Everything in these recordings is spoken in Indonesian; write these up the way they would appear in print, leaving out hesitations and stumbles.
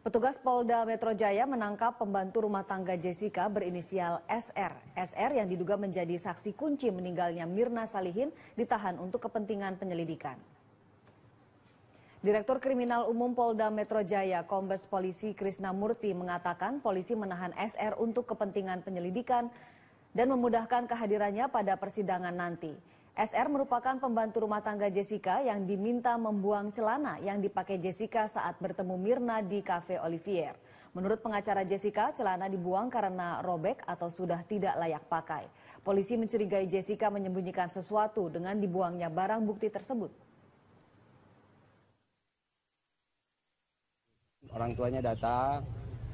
Petugas Polda Metro Jaya menangkap pembantu rumah tangga Jessica berinisial SR. SR yang diduga menjadi saksi kunci meninggalnya Mirna Salihin ditahan untuk kepentingan penyelidikan. Direktur Kriminal Umum Polda Metro Jaya, Kombes Polisi Krisna Murti mengatakan polisi menahan SR untuk kepentingan penyelidikan dan memudahkan kehadirannya pada persidangan nanti. SR merupakan pembantu rumah tangga Jessica yang diminta membuang celana yang dipakai Jessica saat bertemu Mirna di Cafe Olivier. Menurut pengacara Jessica, celana dibuang karena robek atau sudah tidak layak pakai. Polisi mencurigai Jessica menyembunyikan sesuatu dengan dibuangnya barang bukti tersebut. Orang tuanya datang,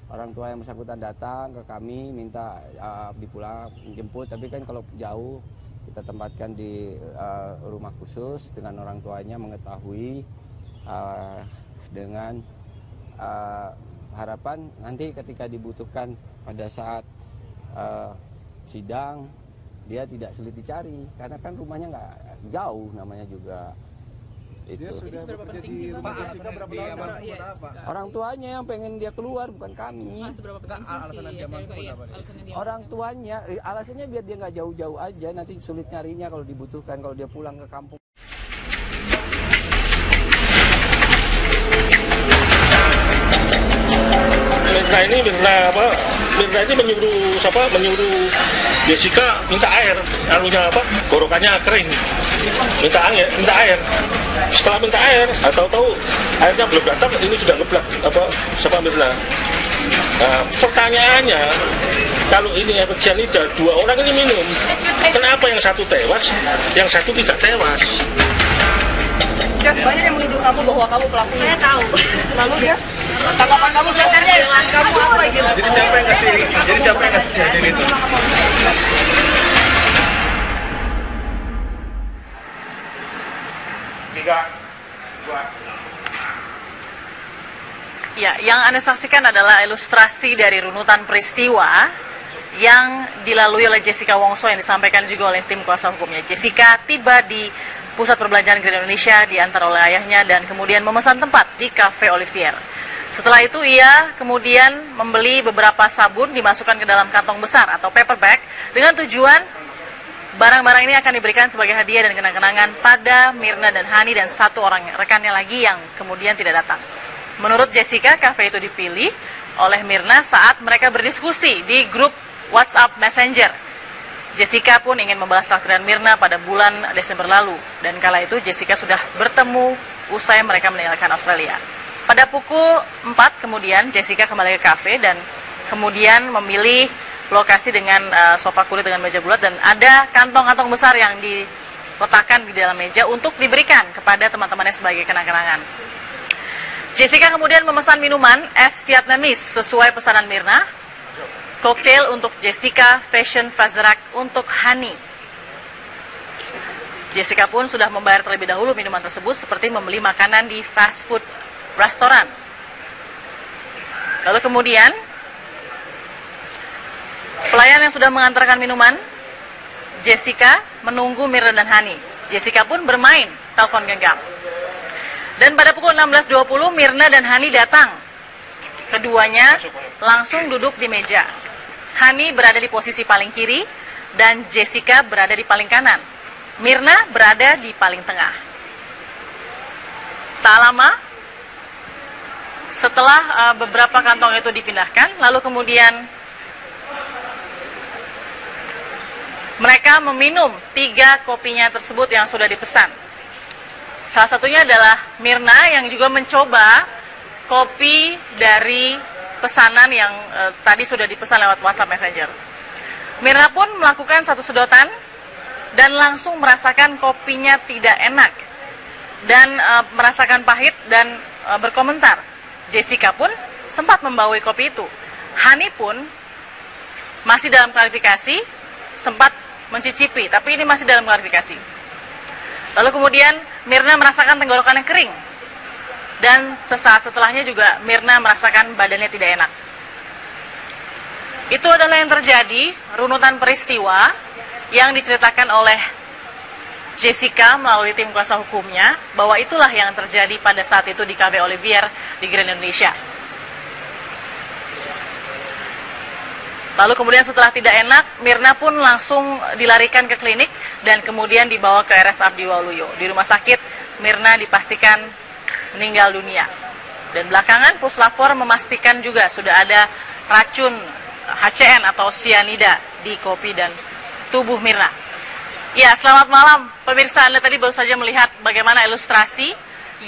orang tua yang bersangkutan datang ke kami minta dipulang menjemput, tapi kan kalau jauh kita tempatkan di rumah khusus dengan orang tuanya mengetahui dengan harapan nanti ketika dibutuhkan pada saat sidang dia tidak sulit dicari karena kan rumahnya nggak jauh namanya juga. Itu. Jadi seberapa penting sih Pak? Orang tuanya yang pengen dia keluar bukan kami. Seberapa penting sih Orang tuanya alasannya biar dia nggak jauh-jauh aja, nanti sulit nyarinya kalau dibutuhkan kalau dia pulang ke kampung. Mirna ini menyuruh Jessica minta air, gorokannya kering, minta air. Setelah minta air, tahu-tahu airnya belum datang, ini sudah ngeblak sama Mirna. Nah, pertanyaannya, kalau ini efek cyanida, dua orang ini minum, kenapa yang satu tewas, yang satu tidak tewas? Jas, banyak yang menuduh kamu bahwa kamu pelakunya. Saya tahu. Lalu Jas, tanggapan kamu sebenarnya dengan kamu apa gitu? Jadi siapa yang ngasih hadiah itu? Ya, yang Anda saksikan adalah ilustrasi dari runutan peristiwa yang dilalui oleh Jessica Wongso yang disampaikan juga oleh tim kuasa hukumnya. Jessica tiba di Pusat Perbelanjaan Grand Indonesia diantar oleh ayahnya dan kemudian memesan tempat di Cafe Olivier. Setelah itu ia kemudian membeli beberapa sabun dimasukkan ke dalam kantong besar atau paper bag dengan tujuan barang-barang ini akan diberikan sebagai hadiah dan kenang-kenangan pada Mirna dan Hani dan satu orang rekannya lagi yang kemudian tidak datang. Menurut Jessica, kafe itu dipilih oleh Mirna saat mereka berdiskusi di grup WhatsApp Messenger. Jessica pun ingin membalas takdiran Mirna pada bulan Desember lalu dan kala itu Jessica sudah bertemu usai mereka meninggalkan Australia. Pada pukul 4 kemudian Jessica kembali ke kafe dan kemudian memilih lokasi dengan sofa kulit dengan meja bulat dan ada kantong-kantong besar yang diletakkan di dalam meja untuk diberikan kepada teman-temannya sebagai kenang-kenangan. Jessica kemudian memesan minuman es Vietnamese sesuai pesanan Mirna, koktail untuk Jessica, fashion Fazerak untuk Hani. Jessica pun sudah membayar terlebih dahulu minuman tersebut seperti membeli makanan di fast food restoran. Lalu kemudian pelayan yang sudah mengantarkan minuman, Jessica menunggu Mirna dan Hani. Jessica pun bermain telepon genggam. Dan pada pukul 16.20 Mirna dan Hani datang. Keduanya langsung duduk di meja. Hani berada di posisi paling kiri dan Jessica berada di paling kanan. Mirna berada di paling tengah. Tak lama setelah beberapa kantong itu dipindahkan, lalu kemudian mereka meminum 3 kopinya tersebut yang sudah dipesan. Salah satunya adalah Mirna yang juga mencoba kopi dari pesanan yang tadi sudah dipesan lewat WhatsApp Messenger. Mirna pun melakukan satu sedotan dan langsung merasakan kopinya tidak enak dan merasakan pahit dan berkomentar. Jessica pun sempat membawahi kopi itu. Hani pun masih dalam klarifikasi, sempat mencicipi, tapi ini masih dalam klarifikasi. Lalu kemudian Mirna merasakan tenggorokannya kering. Dan sesaat setelahnya juga Mirna merasakan badannya tidak enak. Itu adalah yang terjadi, runutan peristiwa yang diceritakan oleh Jessica melalui tim kuasa hukumnya, bahwa itulah yang terjadi pada saat itu di Cafe Olivier di Grand Indonesia. Lalu kemudian setelah tidak enak, Mirna pun langsung dilarikan ke klinik dan kemudian dibawa ke RS Abdi Waluyo. Di rumah sakit, Mirna dipastikan meninggal dunia. Dan belakangan Puslapor memastikan juga sudah ada racun HCN atau sianida di kopi dan tubuh Mirna. Ya, selamat malam pemirsa. Anda tadi baru saja melihat bagaimana ilustrasi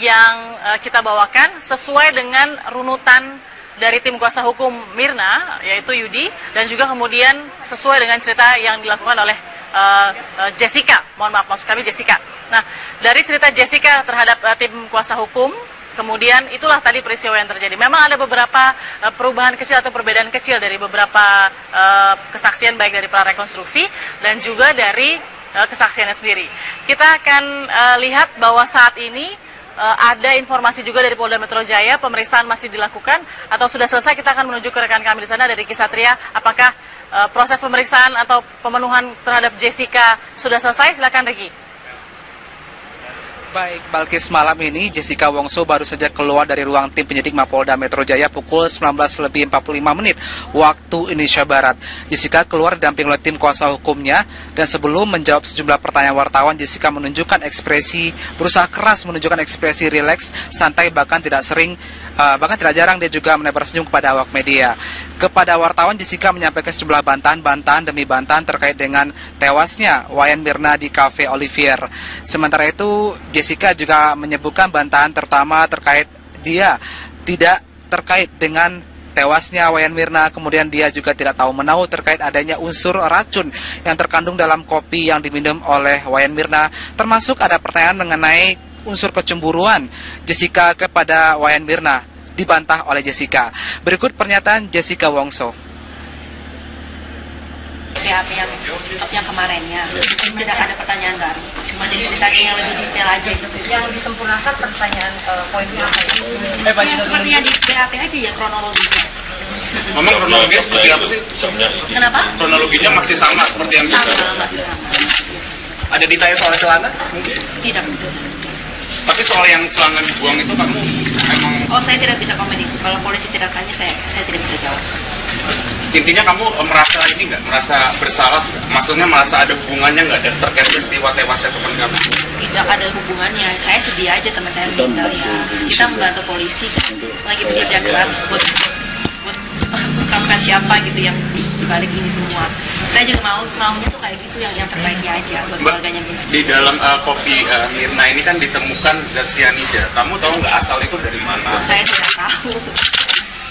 yang kita bawakan sesuai dengan runutan dari tim kuasa hukum Mirna, yaitu Yudi, dan juga kemudian sesuai dengan cerita yang dilakukan oleh Jessica. Mohon maaf, maksud kami Jessica. Nah, dari cerita Jessica terhadap tim kuasa hukum, kemudian itulah tadi peristiwa yang terjadi. Memang ada beberapa perubahan kecil atau perbedaan kecil dari beberapa kesaksian, baik dari prarekonstruksi dan juga dari kesaksiannya sendiri. Kita akan lihat bahwa saat ini ada informasi juga dari Polda Metro Jaya, pemeriksaan masih dilakukan atau sudah selesai. Kita akan menuju ke rekan kami di sana dari Kisatria. Apakah proses pemeriksaan atau pemenuhan terhadap Jessica sudah selesai? Silakan Riki. Baik, Balkis, malam ini Jessica Wongso baru saja keluar dari ruang tim penyidik Mapolda Metro Jaya pukul 19.45 waktu Indonesia Barat. Jessica keluar didampingi oleh tim kuasa hukumnya dan sebelum menjawab sejumlah pertanyaan wartawan, Jessica menunjukkan berusaha keras menunjukkan ekspresi rileks, santai, bahkan tidak jarang dia juga menebar senyum kepada awak media. Kepada wartawan, Jessica menyampaikan sejumlah bantahan demi bantahan terkait dengan tewasnya Wayan Mirna di Cafe Olivier. Sementara itu, Jessica juga menyebutkan bantahan terutama terkait dia tidak terkait dengan tewasnya Wayan Mirna, kemudian dia juga tidak tahu menahu terkait adanya unsur racun yang terkandung dalam kopi yang diminum oleh Wayan Mirna, termasuk ada pertanyaan mengenai unsur kecemburuan Jessica kepada Wayan Mirna, dibantah oleh Jessica. Berikut pernyataan Jessica Wongso. BAP yang kemarinnya tidak ada pertanyaan baru, cuma ditanya yang lebih detail aja gitu. Yang disempurnakan pertanyaan poinnya apa ya? Sepertinya di BAP aja ya kronologinya. Memang kronologinya seperti apa sih? Kenapa? Kronologinya masih sama seperti yang biasa. Masih sama. Ada ditanya soal celana? Mungkin. Tidak. Tapi soal yang celana dibuang itu kamu emang... Oh, saya tidak bisa komen itu. Kalau polisi tidak tanya, saya tidak bisa jawab. Intinya kamu merasa ini nggak? Merasa bersalah? Maksudnya merasa ada hubungannya nggak terkait peristiwa tewasnya teman kamu? Tidak ada hubungannya. Saya sedih aja teman saya meninggal ya. Kita membantu polisi kan. Lagi bekerja keras buat mengungkapkan siapa gitu yang dibalik ini semua. Saya juga maunya tuh kayak gitu yang terbaiknya aja buat keluarganya Mirna. Di dalam kopi Mirna ini kan ditemukan zat cyanida. Kamu tahu nggak asal itu dari mana? Saya tidak tahu.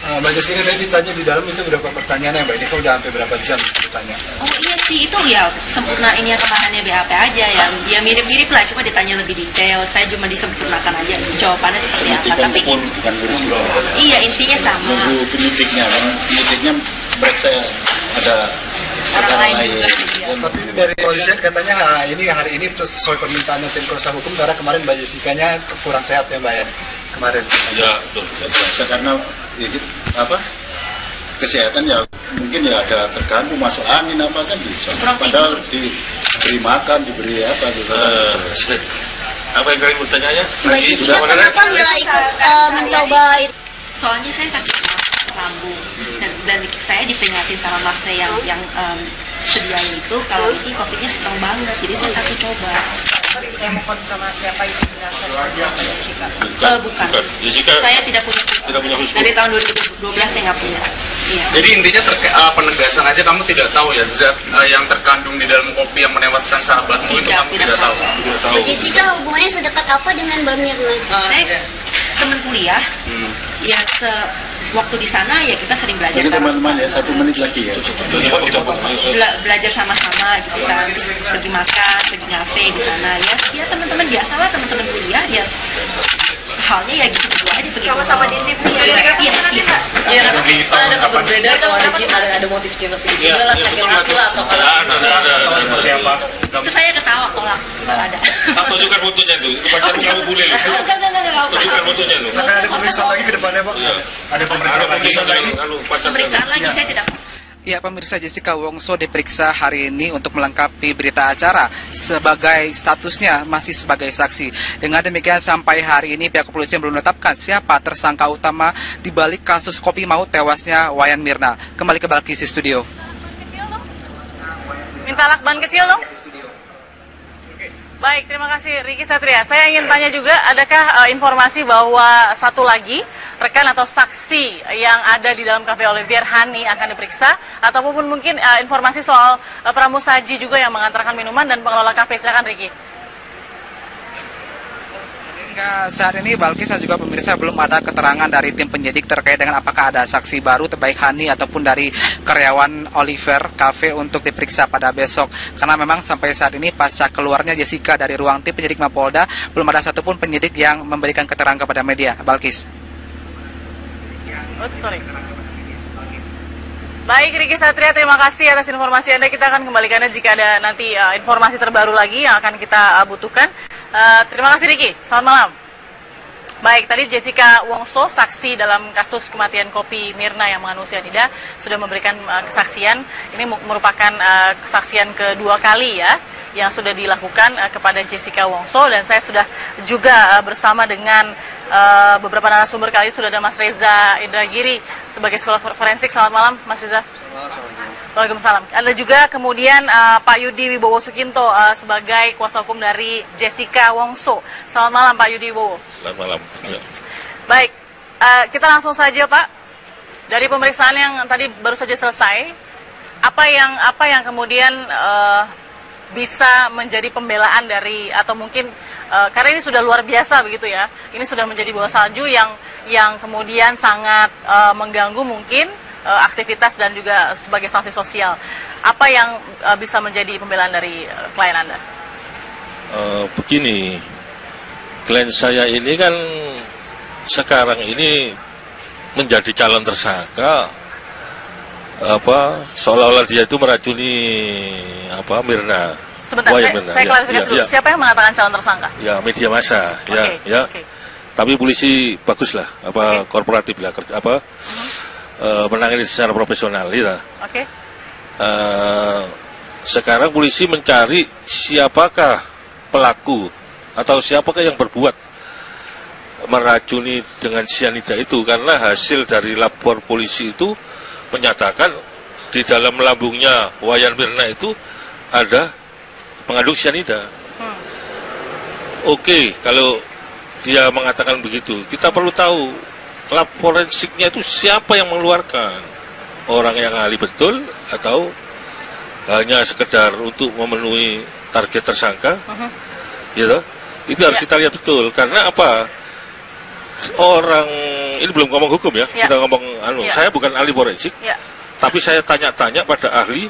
Mbak Jessica tadi ditanya di dalam itu berapa pertanyaan ya Mbak? Ini kok udah hampir berapa jam ditanya? Oh iya sih, itu ya sempurna ini yang kemahannya BAP aja ya mirip-mirip lah, cuma ditanya lebih detail. Saya cuma disempurnakan aja jawabannya seperti apa. Tapi bukan iya intinya sama. Nunggu penyidiknya periksa ada orang lain juga. Tapi dari polisian katanya hari ini sesuai permintaan tim kuasa hukum karena kemarin Mbak Jessica-nya kurang sehat ya Mbak ya kemarin. Ya betul. Biasa karena kesehatan ya mungkin ya ada terganggu masuk angin apa kan bisa. Padahal diberi makan, diberi apa gitu. Apa yang kalian bertanya? Kenapa nggak ikut mencoba itu? Soalnya saya sakit lambung dan saya diperingatin sama masnya yang sediain itu kalau ini kopinya strong banget, jadi saya takut coba. Saya mau konfirmasi apa itu benar Jessica? Bukan. Jessica saya tidak punya khusus. Dari tahun 2012 saya nggak punya. Iya. Jadi intinya penegasan aja kamu tidak tahu ya zat yang terkandung di dalam kopi yang menewaskan sahabatmu itu kamu tidak tahu. Jessica hubungannya sedekat apa dengan Mbak Mirna? Saya teman kuliah. Ya waktu di sana ya kita sering belajar. Jadi teman-teman ya 1 menit lagi ya. Belajar sama-sama gitu kan, terus pergi makan, pergi ngafe di sana ya teman-teman biasa lah, teman-teman kuliah ya halnya ya gitu aja pergi sama-sama di Sydney ya. Iya, ada kabar beredar kalau ada motif cinta segitiga lah, laki-laki lah atau apa? Itu saya ketawa tolak, nggak ada. Atau juga fotonya tuh, pacar kamu boleh loh. Enggak usah. Tunjukkan fotonya tuh. Akan ada pemeriksaan lagi ke depannya Pak? Ada pemeriksaan lagi? Pemeriksaan lagi saya tidak. Ya, pemirsa, Jessica Wongso diperiksa hari ini untuk melengkapi berita acara sebagai statusnya masih sebagai saksi. Dengan demikian sampai hari ini pihak kepolisian belum menetapkan siapa tersangka utama di balik kasus kopi maut tewasnya Wayan Mirna. Kembali ke Balkis Studio. Minta lakban kecil dong. Baik, terima kasih Riki Satria. Saya ingin tanya juga, adakah informasi bahwa satu lagi rekan atau saksi yang ada di dalam Cafe Olivier, Hani, akan diperiksa? Ataupun mungkin informasi soal pramusaji juga yang mengantarkan minuman dan pengelola kafe. Silakan Riki. Hingga saat ini Balkis dan juga pemirsa belum ada keterangan dari tim penyidik terkait dengan apakah ada saksi baru baik Hani ataupun dari karyawan Olivier Cafe untuk diperiksa pada besok. Karena memang sampai saat ini pasca keluarnya Jessica dari ruang tim penyidik Mapolda belum ada satupun penyidik yang memberikan keterangan kepada media. Balkis. Baik Riki Satria, terima kasih atas informasi Anda. Kita akan kembalikan Anda jika ada nanti informasi terbaru lagi yang akan kita butuhkan. Terima kasih Riki, selamat malam. Baik, tadi Jessica Wongso, saksi dalam kasus kematian Kopi Mirna yang mengandung cyanida, sudah memberikan kesaksian. Ini merupakan kesaksian kedua kali ya yang sudah dilakukan kepada Jessica Wongso, dan saya sudah juga bersama dengan beberapa narasumber. Kali sudah ada Mas Reza Indragiri sebagai psikolog forensik. Selamat malam Mas Reza. Waalaikumsalam. Ada juga kemudian Pak Yudi Wibowo Sukinto sebagai kuasa hukum dari Jessica Wongso. Selamat malam Pak Yudi Wibowo. Selamat malam. Ya. Baik, kita langsung saja Pak. Dari pemeriksaan yang tadi baru saja selesai, apa yang kemudian bisa menjadi pembelaan dari, atau mungkin karena ini sudah luar biasa begitu ya, ini sudah menjadi bola salju yang kemudian sangat mengganggu mungkin aktivitas dan juga sebagai sanksi sosial. Apa yang bisa menjadi pembelaan dari klien Anda? Begini, klien saya ini kan sekarang ini menjadi calon tersangka, seolah-olah dia itu meracuni Mirna. Sebentar, saya klarifikasi dulu. Siapa yang mengatakan calon tersangka? Ya, media massa. Okay. Tapi polisi baguslah, korporatif lah, menangani secara profesional, ya. Oke. Sekarang polisi mencari siapakah pelaku atau siapakah yang berbuat meracuni dengan cyanida itu, karena hasil dari lapor polisi itu menyatakan di dalam lambungnya Wayan Mirna itu ada mengandung cyanida. Oke, kalau dia mengatakan begitu, kita perlu tahu lab forensiknya itu siapa yang mengeluarkan, orang yang ahli betul atau hanya sekedar untuk memenuhi target tersangka, gitu. Itu harus kita lihat betul, karena apa? Orang ini belum ngomong hukum ya, kita ngomong saya bukan ahli forensik, tapi saya tanya-tanya pada ahli.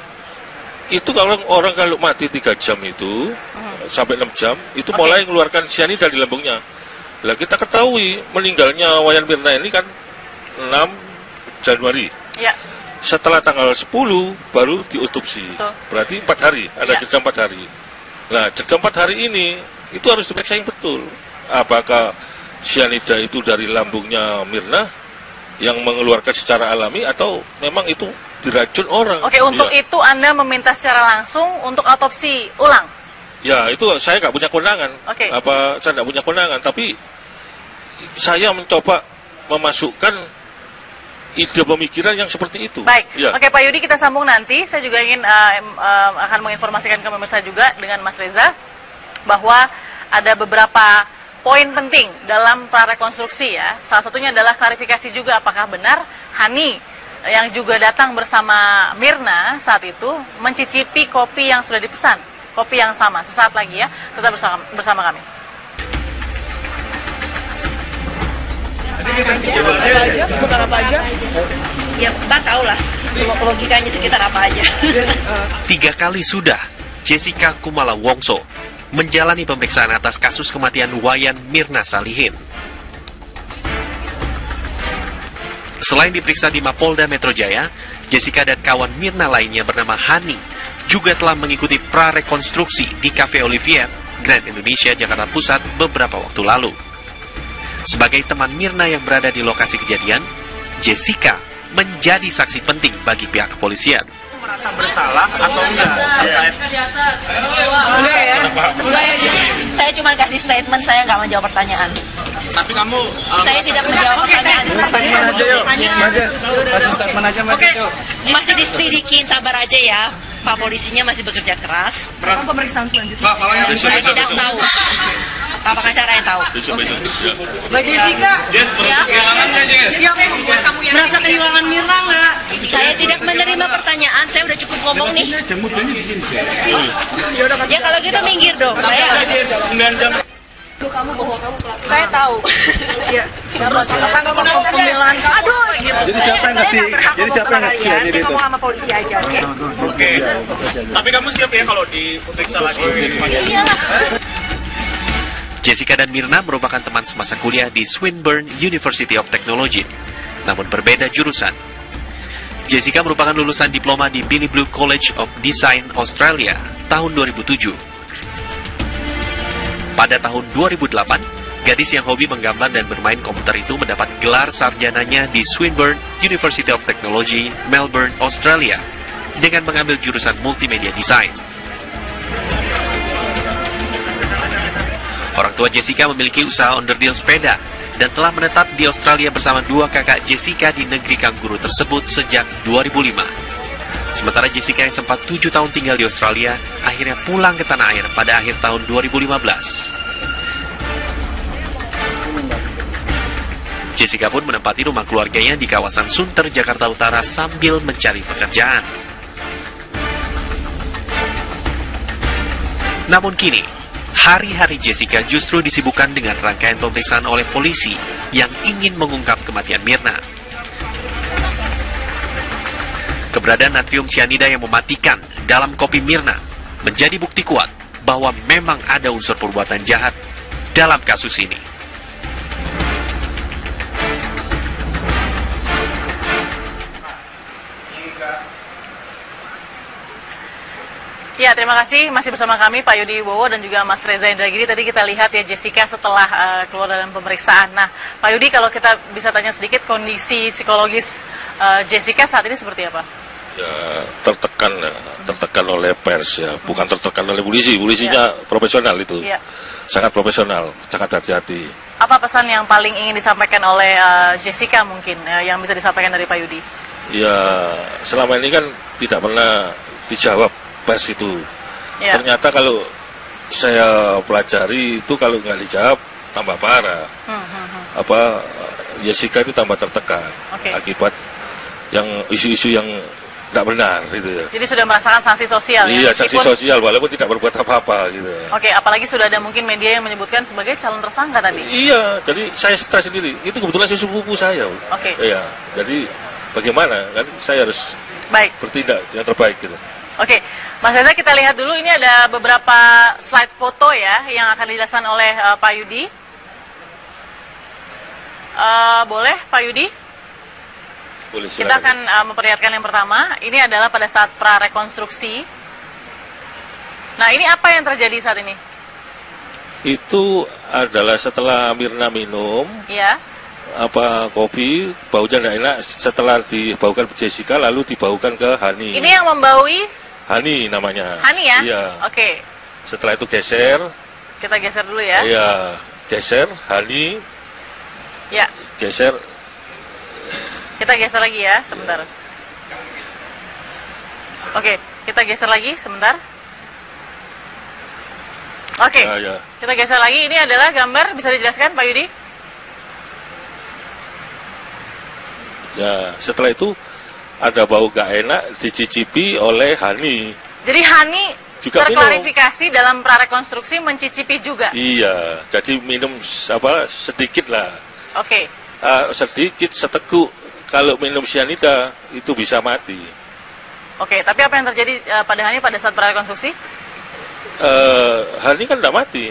Itu kalau orang mati 3 jam itu sampai 6 jam itu mulai mengeluarkan cyanida di lambungnya. Lah kita ketahui meninggalnya Wayan Mirna ini kan 6 Januari. Ya. Setelah tanggal 10 baru diotopsi. Berarti 4 hari, ada jeda 4 hari. Nah, jeda 4 hari ini itu harus diperiksa yang betul. Apakah cyanida itu dari lambungnya Mirna yang mengeluarkan secara alami atau memang itu diracun orang. Oke, untuk itu Anda meminta secara langsung untuk otopsi ulang? Ya, itu saya nggak punya kewenangan. Saya nggak punya kewenangan, tapi saya mencoba memasukkan ide pemikiran yang seperti itu. Baik, Oke Pak Yudi, kita sambung nanti. Saya juga ingin akan menginformasikan ke pemirsa juga dengan Mas Reza bahwa ada beberapa poin penting dalam prarekonstruksi ya. Salah satunya adalah klarifikasi juga apakah benar Hani yang juga datang bersama Mirna saat itu mencicipi kopi yang sudah dipesan, kopi yang sama. Sesaat lagi ya, tetap bersama kami. Seputar apa aja? Ya, Mbak tahu lah logikanya sekitar apa aja. 3 kali sudah Jessica Kumala Wongso menjalani pemeriksaan atas kasus kematian Wayan Mirna Salihin. Selain diperiksa di Mapolda Metro Jaya, Jessica dan kawan Mirna lainnya bernama Hani juga telah mengikuti prarekonstruksi di Cafe Olivier, Grand Indonesia, Jakarta Pusat beberapa waktu lalu. Sebagai teman Mirna yang berada di lokasi kejadian, Jessica menjadi saksi penting bagi pihak kepolisian. Merasa bersalah atau enggak? Saya cuma kasih statement, saya nggak menjawab pertanyaan. Tapi kamu saya tidak menjawab pertanyaan. Statement aja yuk. Kasih statement aja Mbak. Masih diselidikin, sabar aja ya. Pak polisinya masih bekerja keras. Kapan pemeriksaan selanjutnya? Saya tidak tahu. Apakah cara yang tahu? Mbak Jessica, yang merasa kehilangan Mirna nggak? Saya tidak menerima pertanyaan. Saya udah cukup ngomong nih. Ya kalau gitu minggir dong. Saya 9 jam. Kamu bahwa kamu pelaku. Saya tahu. Iya. pembelaan. Aduh. Jadi siapa yang ngasih? Jadi siapa yang ngasih Saya ngomong sama polisi aja. Oke. Tapi kamu siap ya kalau diperiksa lagi? Iyalah. Jessica dan Mirna merupakan teman semasa kuliah di Swinburne University of Technology, namun berbeda jurusan. Jessica merupakan lulusan diploma di Billy Blue College of Design Australia tahun 2007. Pada tahun 2008, gadis yang hobi menggambar dan bermain komputer itu mendapat gelar sarjananya di Swinburne University of Technology, Melbourne, Australia, dengan mengambil jurusan Multimedia Design. Orang tua Jessica memiliki usaha onderdil sepeda dan telah menetap di Australia bersama dua kakak Jessica di negeri kanguru tersebut sejak 2005. Sementara Jessica yang sempat 7 tahun tinggal di Australia, akhirnya pulang ke tanah air pada akhir tahun 2015. Jessica pun menempati rumah keluarganya di kawasan Sunter, Jakarta Utara sambil mencari pekerjaan. Namun kini, hari-hari Jessica justru disibukkan dengan rangkaian pemeriksaan oleh polisi yang ingin mengungkap kematian Mirna. Keberadaan natrium sianida yang mematikan dalam kopi Mirna menjadi bukti kuat bahwa memang ada unsur perbuatan jahat dalam kasus ini. Ya, terima kasih. Masih bersama kami Pak Yudi Wibowo dan juga Mas Reza Indragiri. Tadi kita lihat ya Jessica setelah keluar dalam pemeriksaan. Nah, Pak Yudi, kalau kita bisa tanya sedikit kondisi psikologis Jessica saat ini seperti apa? Ya, tertekan oleh pers ya, bukan tertekan oleh polisi. Polisinya profesional itu, sangat profesional, sangat hati-hati. Apa pesan yang paling ingin disampaikan oleh Jessica mungkin yang bisa disampaikan dari Pak Yudi? Ya, selama ini kan tidak pernah dijawab pers itu. Ternyata kalau saya pelajari itu kalau nggak dijawab tambah parah. Jessica itu tambah tertekan akibat yang isu-isu yang tidak benar gitu ya. Jadi sudah merasakan sanksi sosial ya? Iya, sanksi sosial walaupun tidak berbuat apa-apa gitu. Oke, apalagi sudah ada mungkin media yang menyebutkan sebagai calon tersangka tadi. Iya, jadi saya stres sendiri. Itu kebetulan sepupu saya. Iya, jadi bagaimana kan saya harus bertindak yang terbaik gitu. Oke, Mas Reza, kita lihat dulu ini ada beberapa slide foto ya yang akan dijelaskan oleh Pak Yudi. Boleh Pak Yudi? Boleh, kita akan memperlihatkan yang pertama. Ini adalah pada saat prarekonstruksi. Nah, ini apa yang terjadi saat ini? Itu adalah setelah Mirna minum kopi, baunya tidak enak. Setelah dibaukan ke Jessica, lalu dibaukan ke Hani. Ini yang membaui? Hani namanya. Hani ya? Iya. Oke. Setelah itu geser. Kita geser dulu ya. Iya, geser, Hani. Ya. Geser. Kita geser lagi ya, sebentar. Oke, kita geser lagi sebentar. Oke, kita geser lagi. Ini adalah gambar, bisa dijelaskan Pak Yudi? Ya, setelah itu ada bau gak enak dicicipi oleh Hani. Jadi Hani juga terklarifikasi minum. Dalam prarekonstruksi mencicipi juga? Iya, jadi minum sedikit lah. Oke. Sedikit, seteguk. Kalau minum sianida itu bisa mati. Oke, tapi apa yang terjadi pada Hani pada saat prarekonstruksi? Hani kan tidak mati.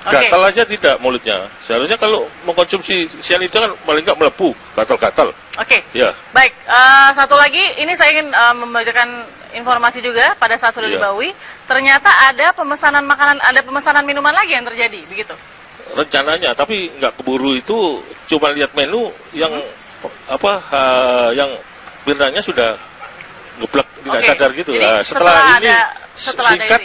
Gatal aja tidak mulutnya. Seharusnya kalau mengkonsumsi sianida kan paling nggak melepuh, gatal-gatal. Oke. Ya. Baik, satu lagi, ini saya ingin membacakan informasi juga pada saat sudah dibaui. Ternyata ada pemesanan makanan, ada pemesanan minuman lagi yang terjadi, begitu? Rencananya, tapi nggak keburu itu. Cuma lihat menu yang yang Mirnanya sudah ngeblek, tidak sadar gitu. Jadi, setelah ini sikat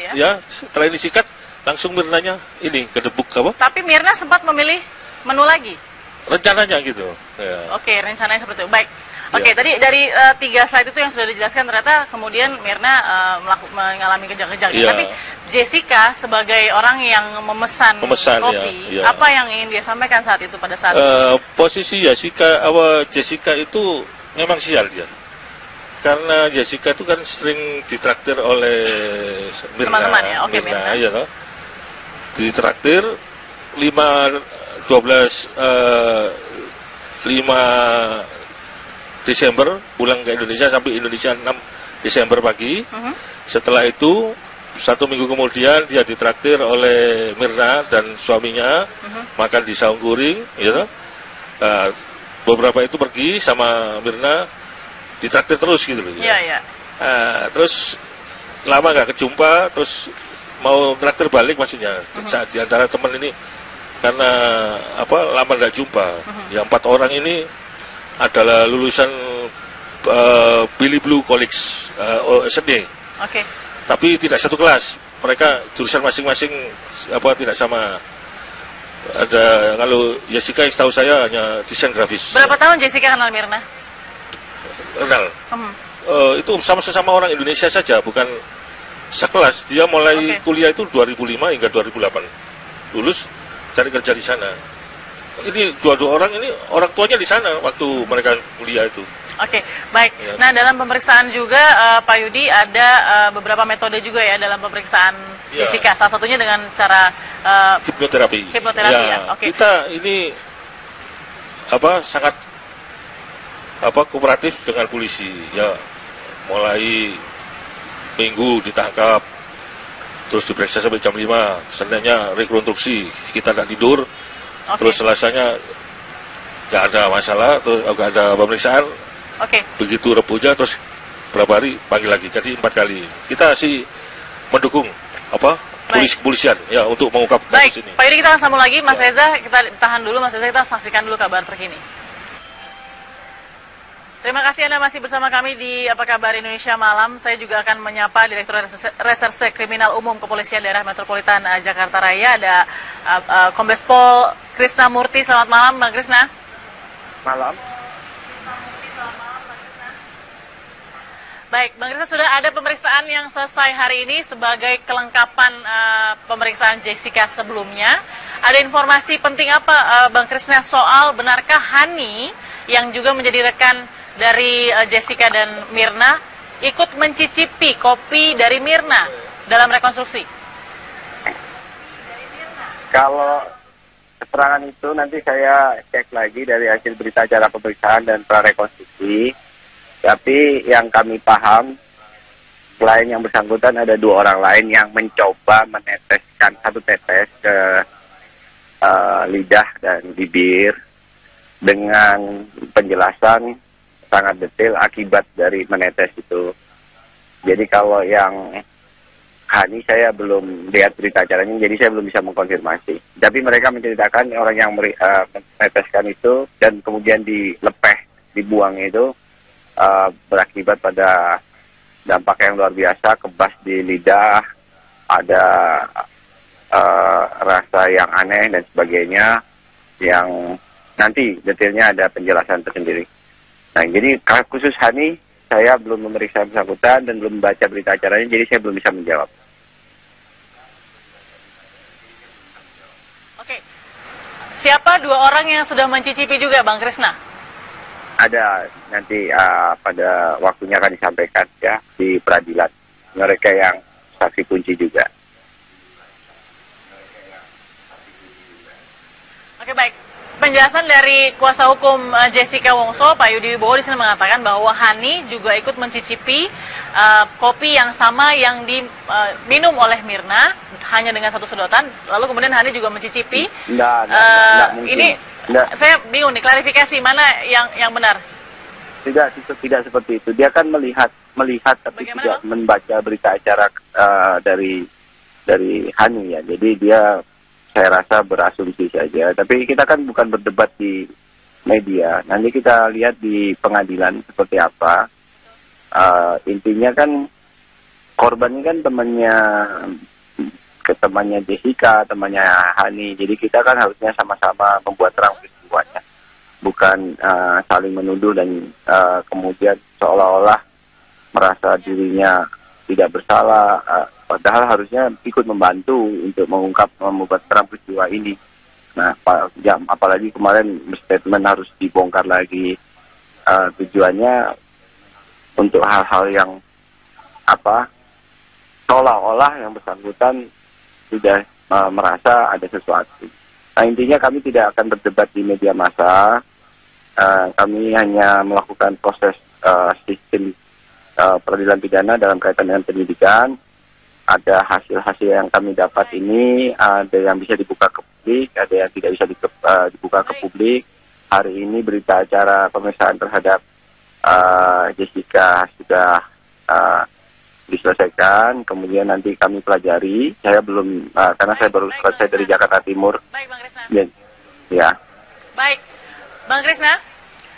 setelah ini sikat langsung Mirnanya ini kedebuk apa? Tapi Mirna sempat memilih menu lagi. Rencananya gitu. Oke, rencananya seperti itu. Baik. Oke, tadi dari 3 slide itu yang sudah dijelaskan ternyata kemudian Mirna mengalami kejang-kejang. Iya. Tapi Jessica sebagai orang yang memesan kopi, iya. apa yang ingin dia sampaikan saat itu pada saat posisi Jessica itu memang sial dia. Karena Jessica itu kan sering ditraktir oleh Mirna. Teman-teman ya, oke, Mirna. Iya, no? Ditraktir 5 Desember pulang ke Indonesia sampai Indonesia 6 Desember pagi. Setelah itu 1 minggu kemudian dia ditraktir oleh Mirna dan suaminya makan di Saung Kuring, gitu. Beberapa itu pergi sama Mirna ditraktir terus gitu loh. Iya. Terus lama nggak kejumpa, terus mau traktir balik maksudnya. Saat di antara teman ini karena lama nggak jumpa. Yang 4 orang ini adalah lulusan Billy Blue College SD. Oke. Tapi tidak satu kelas. Mereka jurusan masing-masing tidak sama. Ada kalau Jessica yang tahu saya hanya desain grafis. Berapa tahun Jessica kenal Mirna? Kenal. Itu sama-sama orang Indonesia saja, bukan sekelas. Dia mulai kuliah itu 2005 hingga 2008. Lulus cari kerja di sana. Ini dua orang ini orang tuanya di sana waktu mereka kuliah itu. Oke, baik. Ya. Nah, dalam pemeriksaan juga Pak Yudi ada beberapa metode juga ya dalam pemeriksaan Jessica. Salah satunya dengan cara hipnoterapi. Ya. Oke. Kita ini sangat kooperatif dengan polisi. Ya, mulai Minggu ditangkap, terus diperiksa sampai jam 5. Seninnya rekonstruksi, kita tidak tidur. Terus Selasanya nggak ada masalah, terus nggak ada pemeriksaan. Begitu Rebunya terus berapa hari panggil lagi, jadi 4 kali. Kita sih mendukung kepolisian ya untuk mengungkap kasus ini. Pak Yudi, kita akan sambung lagi. Mas Reza, kita tahan dulu. Mas Reza, kita saksikan dulu kabar terkini. Terima kasih Anda masih bersama kami di Apa Kabar Indonesia Malam. Saya juga akan menyapa Direktur Reserse Kriminal Umum Kepolisian Daerah Metropolitan Jakarta Raya. Ada Kombes Pol Krisna Murti. Selamat malam, Bang Krisna. Malam. Baik, Bang Krisna, sudah ada pemeriksaan yang selesai hari ini sebagai kelengkapan pemeriksaan Jessica sebelumnya. Ada informasi penting apa, Bang Krisna, soal benarkah Hani yang juga menjadi rekan dari Jessica dan Mirna ikut mencicipi kopi dari Mirna dalam rekonstruksi? Kalau keterangan itu nanti saya cek lagi dari hasil berita acara pemeriksaan dan prarekonstruksi. Tapi yang kami paham, selain yang bersangkutan ada 2 orang lain yang mencoba meneteskan 1 tetes ke lidah dan bibir dengan penjelasan sangat detail akibat dari menetes itu. Jadi kalau yang Hani saya belum lihat berita acaranya, jadi saya belum bisa mengkonfirmasi. Tapi mereka menceritakan orang yang meneteskan itu dan kemudian dibuang itu berakibat pada dampak yang luar biasa, kebas di lidah, ada rasa yang aneh dan sebagainya, yang nanti detailnya ada penjelasan tersendiri. Nah, jadi khusus Hani, saya belum memeriksa yang bersangkutan dan belum membaca berita acaranya, jadi saya belum bisa menjawab. Oke. Siapa 2 orang yang sudah mencicipi juga, Bang Krisna? Ada, nanti pada waktunya akan disampaikan ya di peradilan. Mereka yang saksi kunci juga. Oke, baik. Penjelasan dari kuasa hukum Jessica Wongso, Pak Yudi Wibowo di sini mengatakan bahwa Hani juga ikut mencicipi kopi yang sama yang diminum oleh Mirna hanya dengan 1 sedotan. Lalu kemudian Hani juga mencicipi. Nggak mungkin. Ini saya bingung nih, klarifikasi mana yang benar? Tidak seperti itu. Dia kan melihat tapi tidak membaca berita acara dari Hani ya. Jadi dia, saya rasa berasumsi saja. Tapi kita kan bukan berdebat di media. Nanti kita lihat di pengadilan seperti apa. Intinya kan korban ini kan temannya Jessica, temannya Hani. Jadi kita kan harusnya sama-sama membuat terang peristiwanya. saling menuduh dan kemudian seolah-olah merasa dirinya tidak bersalah, padahal harusnya ikut membantu untuk membuat terang peristiwa ini. Nah, apalagi kemarin statement harus dibongkar lagi, tujuannya untuk hal-hal yang seolah-olah yang bersangkutan sudah merasa ada sesuatu. Nah, intinya kami tidak akan berdebat di media massa. Kami hanya melakukan proses sistem peradilan pidana dalam kaitan dengan penyidikan. Ada hasil-hasil yang kami dapat ini, ada yang bisa dibuka ke publik, ada yang tidak bisa dibuka ke publik. Hari ini berita acara pemeriksaan terhadap Jessica sudah diselesaikan, kemudian nanti kami pelajari. Saya belum, karena saya baru selesai dari Jakarta Timur. Baik, Bang Krisna. Ya. Baik, Bang Krisna.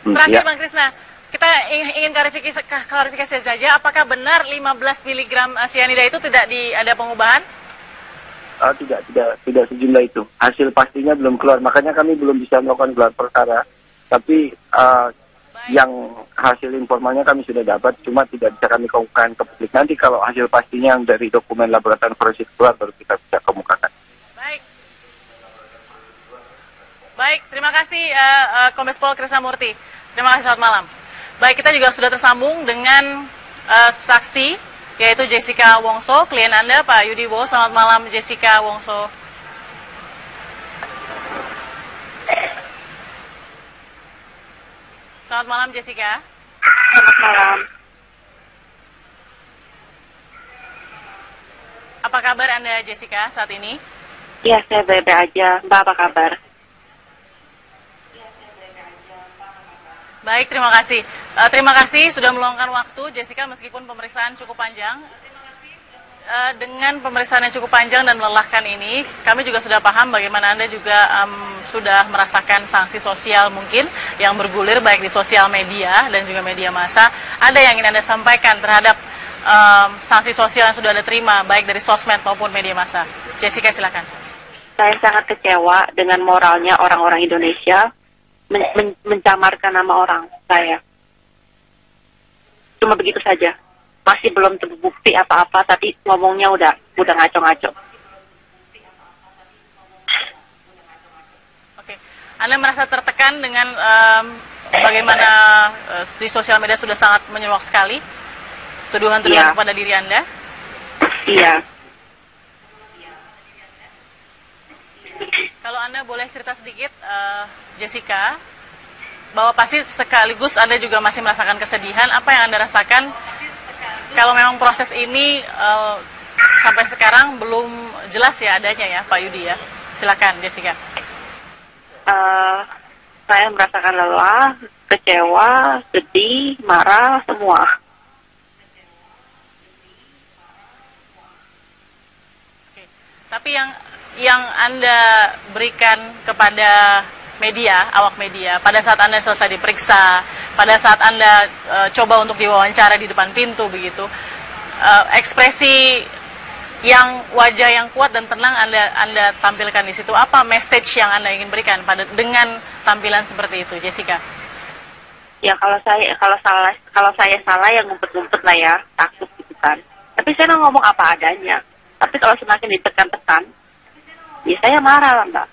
Terakhir, ya. Bang Krisna, kita ingin klarifikasi saja, apakah benar 15 mg cyanida itu tidak ada pengubahan? Tidak sejumlah itu. Hasil pastinya belum keluar, makanya kami belum bisa melakukan gelar perkara. Tapi yang hasil informalnya kami sudah dapat, cuma tidak bisa kami kemukakan ke publik. Nanti kalau hasil pastinya yang dari dokumen laboratorium forensik keluar, baru kita bisa kemukakan. Baik, terima kasih Kombes Pol Krisna Murti. Terima kasih, selamat malam. Baik, kita juga sudah tersambung dengan saksi, yaitu Jessica Wongso, klien Anda, Pak Yudi Bowo. Selamat malam, Jessica Wongso. Selamat malam, Jessica. Selamat malam. Apa kabar Anda, Jessica, saat ini? Ya, saya baik-baik aja. Mbak, apa kabar? Baik, terima kasih. Terima kasih sudah meluangkan waktu, Jessica, meskipun pemeriksaan cukup panjang. Dengan pemeriksaan yang cukup panjang dan melelahkan ini, kami juga sudah paham bagaimana Anda juga sudah merasakan sanksi sosial mungkin yang bergulir baik di sosial media dan juga media massa. Ada yang ingin Anda sampaikan terhadap sanksi sosial yang sudah Anda terima baik dari sosmed maupun media massa? Jessica, silakan. Saya sangat kecewa dengan moralnya orang-orang Indonesia mencamarkan nama orang saya. Cuma begitu saja. Masih belum terbukti apa-apa, tapi ngomongnya udah ngaco-ngaco. Oke, Anda merasa tertekan dengan bagaimana di sosial media sudah sangat menyeruak sekali tuduhan-tuduhan kepada diri Anda? Iya. Kalau Anda boleh cerita sedikit, Jessica, bahwa pasti sekaligus Anda juga masih merasakan kesedihan. Apa yang Anda rasakan kalau memang proses ini sampai sekarang belum jelas ya adanya ya, Pak Yudi ya? Silakan, Jessica. Saya merasakan lelah, kecewa, sedih, marah, semua. Oke. Tapi yang Anda berikan kepada media, awak media, pada saat Anda selesai diperiksa, pada saat Anda coba untuk diwawancara di depan pintu begitu, ekspresi yang wajah yang kuat dan tenang Anda tampilkan di situ, apa message yang Anda ingin berikan dengan tampilan seperti itu, Jessica? Ya kalau saya salah ya ngumpet-ngumpet lah ya, takut gitu kan. Tapi saya ngomong apa adanya. Tapi kalau semakin ditekan-tekan, ya saya marah lah, Mbak.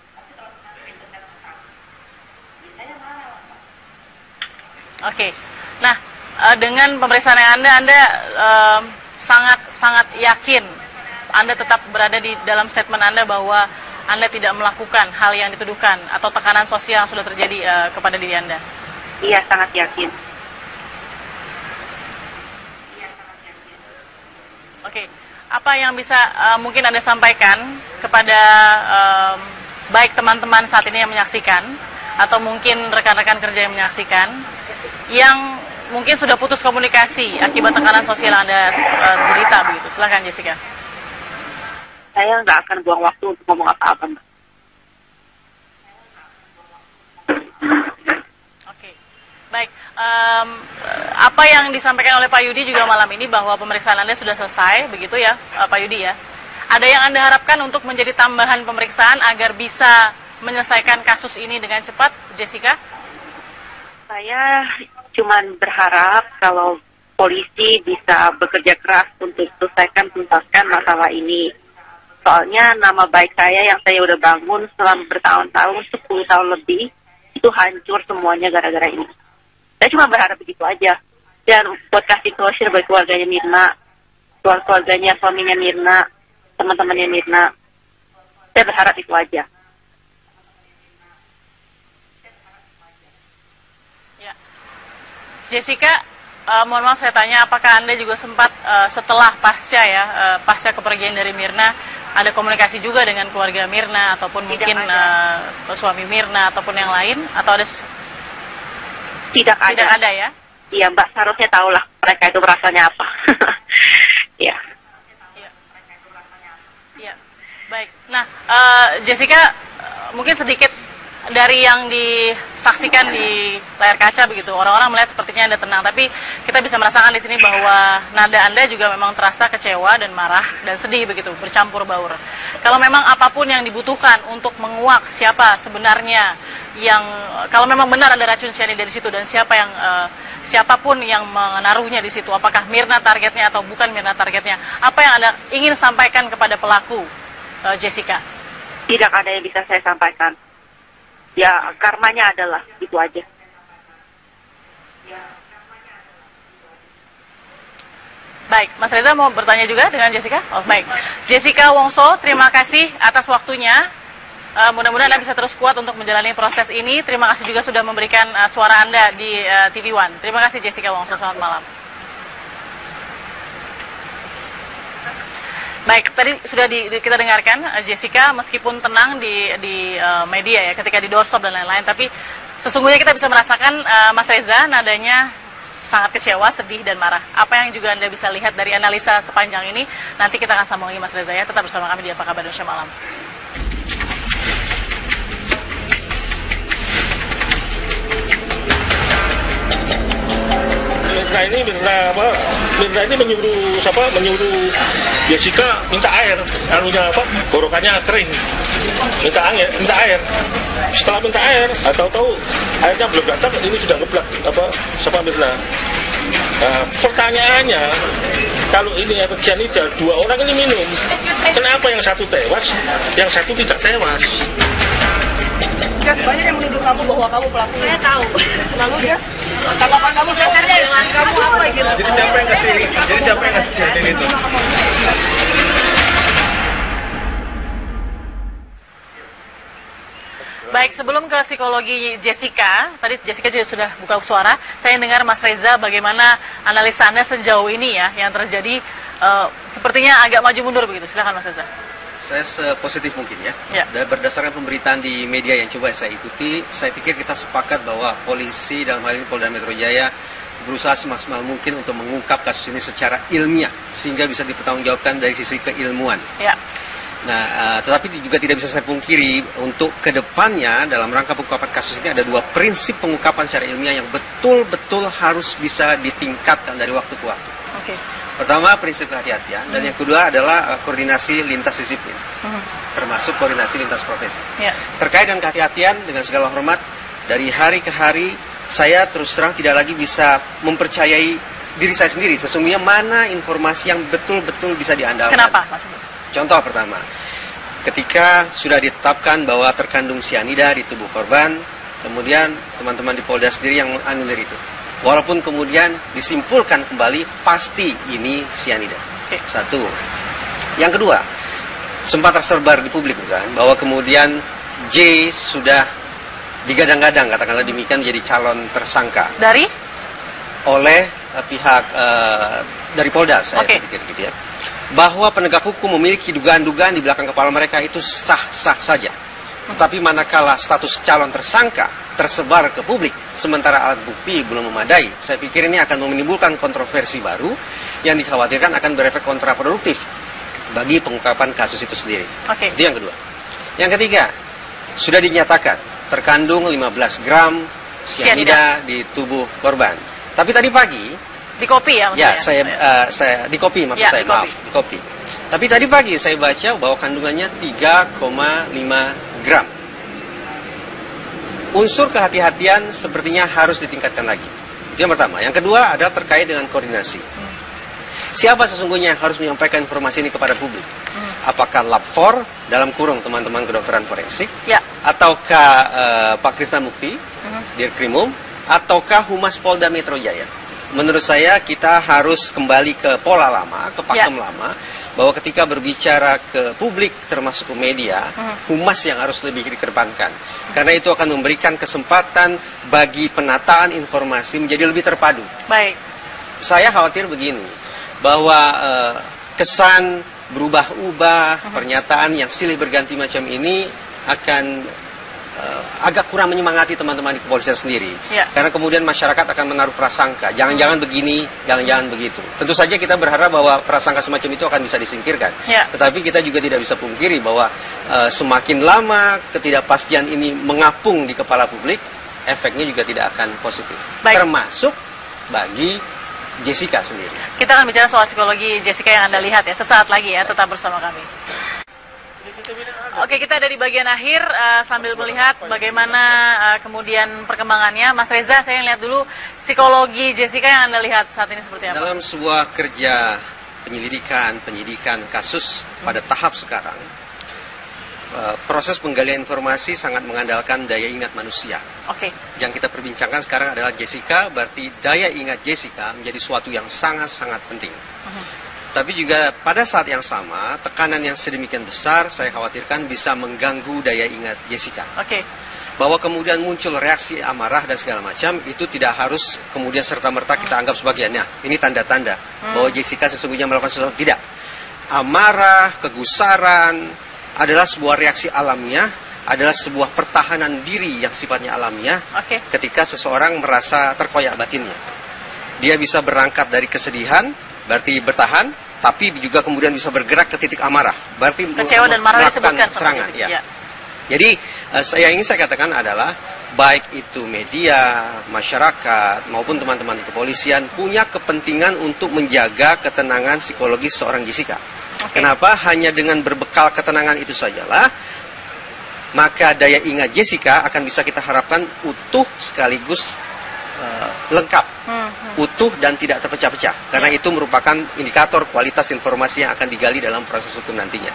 Oke. Nah, dengan pemeriksaan yang Anda sangat yakin Anda tetap berada di dalam statement Anda bahwa Anda tidak melakukan hal yang dituduhkan atau tekanan sosial yang sudah terjadi kepada diri Anda. Iya, sangat yakin. Oke. Apa yang bisa mungkin Anda sampaikan kepada baik teman-teman saat ini yang menyaksikan atau mungkin rekan-rekan kerja yang menyaksikan yang mungkin sudah putus komunikasi akibat tekanan sosial yang Anda derita begitu. Silakan, Jessica. Saya nggak akan buang waktu untuk ngomong apa-apa, Mbak. Oke, baik. Apa yang disampaikan oleh Pak Yudi juga malam ini bahwa pemeriksaan Anda sudah selesai, begitu ya, Pak Yudi ya. Ada yang Anda harapkan untuk menjadi tambahan pemeriksaan agar bisa menyelesaikan kasus ini dengan cepat, Jessica? Saya cuman berharap kalau polisi bisa bekerja keras untuk tuntaskan masalah ini. Soalnya nama baik saya yang saya udah bangun selama bertahun-tahun, 10 tahun lebih, itu hancur semuanya gara-gara ini. Saya cuma berharap begitu aja. Dan buat kasih closure bagi keluarganya Mirna, keluarganya suaminya Mirna, teman-temannya Mirna. Saya berharap itu aja. Jessica, mohon maaf saya tanya, apakah Anda juga sempat setelah pasca kepergian dari Mirna, ada komunikasi juga dengan keluarga Mirna ataupun mungkin suami Mirna ataupun yang lain, atau ada? Tidak ada ya? Iya Mbak, seharusnya tahulah mereka itu rasanya apa. Iya. Iya, baik. Nah, Jessica, mungkin sedikit dari yang disaksikan di layar kaca begitu, orang-orang melihat sepertinya Anda tenang, tapi kita bisa merasakan di sini bahwa nada Anda juga memang terasa kecewa dan marah dan sedih begitu, bercampur baur. Kalau memang apapun yang dibutuhkan untuk menguak siapa sebenarnya yang, kalau memang benar ada racun cyanida di situ dan siapapun yang menaruhnya di situ, apakah Mirna targetnya atau bukan Mirna targetnya, apa yang Anda ingin sampaikan kepada pelaku, Jessica? Tidak ada yang bisa saya sampaikan. Ya, karmanya adalah itu aja. Baik, Mas Reza mau bertanya juga dengan Jessica? Oh, baik. Jessica Wongso, terima kasih atas waktunya. Mudah-mudahan Anda bisa terus kuat untuk menjalani proses ini. Terima kasih juga sudah memberikan suara Anda di TV One. Terima kasih Jessica Wongso, selamat malam. Baik, tadi sudah kita dengarkan Jessica meskipun tenang di media ya ketika di doorstop dan lain-lain, tapi sesungguhnya kita bisa merasakan Mas Reza nadanya sangat kecewa, sedih dan marah. Apa yang juga Anda bisa lihat dari analisa sepanjang ini, nanti kita akan sambung lagi Mas Reza ya. Tetap bersama kami di Apa Kabar Indonesia Malam. Mirna ini menyuruh Jessica minta air, gorokannya kering, minta air. Setelah minta air, tahu airnya belum datang, ini sudah ngeblak Mirna. Nah, pertanyaannya, kalau ini efek cyanida, 2 orang ini minum, kenapa yang satu tewas, yang satu tidak tewas? Banyak yang menuduh kamu bahwa kamu pelakunya. Saya tahu. Lalu dia tanggapan kamu sebenarnya dengan kamu apa gitu? Jadi siapa yang kasih cyanida itu? Baik, sebelum ke psikologi Jessica, tadi Jessica juga sudah buka suara, saya dengar Mas Reza bagaimana analisa Anda sejauh ini ya, yang terjadi sepertinya agak maju mundur begitu. Silakan Mas Reza. Saya sepositif mungkin ya. Dan berdasarkan pemberitaan di media yang coba saya ikuti, saya pikir kita sepakat bahwa polisi dalam hal ini Polda Metro Jaya berusaha semaksimal mungkin untuk mengungkap kasus ini secara ilmiah sehingga bisa dipertanggungjawabkan dari sisi keilmuan. Ya. Nah, tetapi juga tidak bisa saya pungkiri untuk kedepannya dalam rangka pengungkapan kasus ini ada 2 prinsip pengungkapan secara ilmiah yang betul-betul harus bisa ditingkatkan dari waktu ke waktu. Oke. Pertama, prinsip kehati-hatian, dan yang kedua adalah koordinasi lintas disiplin, termasuk koordinasi lintas profesi. Ya. Terkait dengan kehati-hatian, dengan segala hormat, dari hari ke hari, saya terus terang tidak lagi bisa mempercayai diri saya sendiri. Sesungguhnya mana informasi yang betul-betul bisa diandalkan. Kenapa maksudnya? Contoh pertama, ketika sudah ditetapkan bahwa terkandung cyanida di tubuh korban, kemudian teman-teman di Polda sendiri yang menganulir itu. Walaupun kemudian disimpulkan kembali pasti ini cyanida. Satu. Yang kedua, sempat tersebar di publik kan bahwa kemudian J sudah digadang-gadang katakanlah demikian menjadi calon tersangka. Dari? Oleh pihak dari Polda saya pikir gitu ya. Bahwa penegak hukum memiliki dugaan-dugaan di belakang kepala mereka itu sah-sah saja. Tetapi manakala status calon tersangka tersebar ke publik, sementara alat bukti belum memadai, saya pikir ini akan menimbulkan kontroversi baru yang dikhawatirkan akan berefek kontraproduktif bagi pengungkapan kasus itu sendiri. Itu yang kedua. Yang ketiga, sudah dinyatakan terkandung 15 gram cyanida di tubuh korban. Tapi tadi pagi, di kopi ya maksudnya? Ya, saya di kopi maksud saya, maaf, di kopi. Tapi tadi pagi saya baca bahwa kandungannya 3,5 gram. unsur kehati-hatian sepertinya harus ditingkatkan lagi. Itu yang pertama. Yang kedua adalah terkait dengan koordinasi. Siapa sesungguhnya yang harus menyampaikan informasi ini kepada publik? Apakah Lab 4 dalam kurung teman-teman kedokteran forensik, ataukah Pak Krisna Mukti, Dirkrimum, ataukah Humas Polda Metro Jaya? Menurut saya kita harus kembali ke pola lama, ke pakem lama, bahwa ketika berbicara ke publik termasuk ke media, humas yang harus lebih dikedepankan. Karena itu akan memberikan kesempatan bagi penataan informasi menjadi lebih terpadu. Baik. Saya khawatir begini, bahwa kesan berubah-ubah, pernyataan yang silih berganti macam ini akan agak kurang menyemangati teman-teman di kepolisian sendiri. Karena kemudian masyarakat akan menaruh prasangka, jangan-jangan begini, jangan-jangan begitu. Tentu saja kita berharap bahwa prasangka semacam itu akan bisa disingkirkan. Tetapi kita juga tidak bisa pungkiri bahwa semakin lama ketidakpastian ini mengapung di kepala publik, efeknya juga tidak akan positif. Termasuk bagi Jessica sendiri. Kita akan bicara soal psikologi Jessica yang Anda lihat ya, sesaat lagi ya, tetap bersama kami. Oke, kita ada di bagian akhir sambil melihat bagaimana kemudian perkembangannya. Mas Reza, saya lihat dulu psikologi Jessica yang Anda lihat saat ini seperti apa? Dalam sebuah kerja penyidikan kasus pada tahap sekarang, proses penggalian informasi sangat mengandalkan daya ingat manusia. Yang kita perbincangkan sekarang adalah Jessica, berarti daya ingat Jessica menjadi suatu yang sangat-sangat penting. Tapi juga pada saat yang sama, tekanan yang sedemikian besar saya khawatirkan bisa mengganggu daya ingat Jessica. Bahwa kemudian muncul reaksi amarah dan segala macam, itu tidak harus kemudian serta-merta kita anggap sebagiannya. Ini tanda-tanda bahwa Jessica sesungguhnya melakukan sesuatu. Tidak. Amarah, kegusaran adalah sebuah reaksi alamiah, adalah sebuah pertahanan diri yang sifatnya alamiah ketika seseorang merasa terkoyak batinnya. Dia bisa berangkat dari kesedihan, berarti bertahan, tapi juga kemudian bisa bergerak ke titik amarah, berarti kecewa dan marah disebutkan serangan. Jadi yang ingin saya katakan adalah baik itu media, masyarakat maupun teman-teman di kepolisian punya kepentingan untuk menjaga ketenangan psikologis seorang Jessica. Kenapa? Hanya dengan berbekal ketenangan itu sajalah maka daya ingat Jessica akan bisa kita harapkan utuh sekaligus lengkap, utuh dan tidak terpecah-pecah. Karena itu merupakan indikator kualitas informasi yang akan digali dalam proses hukum nantinya.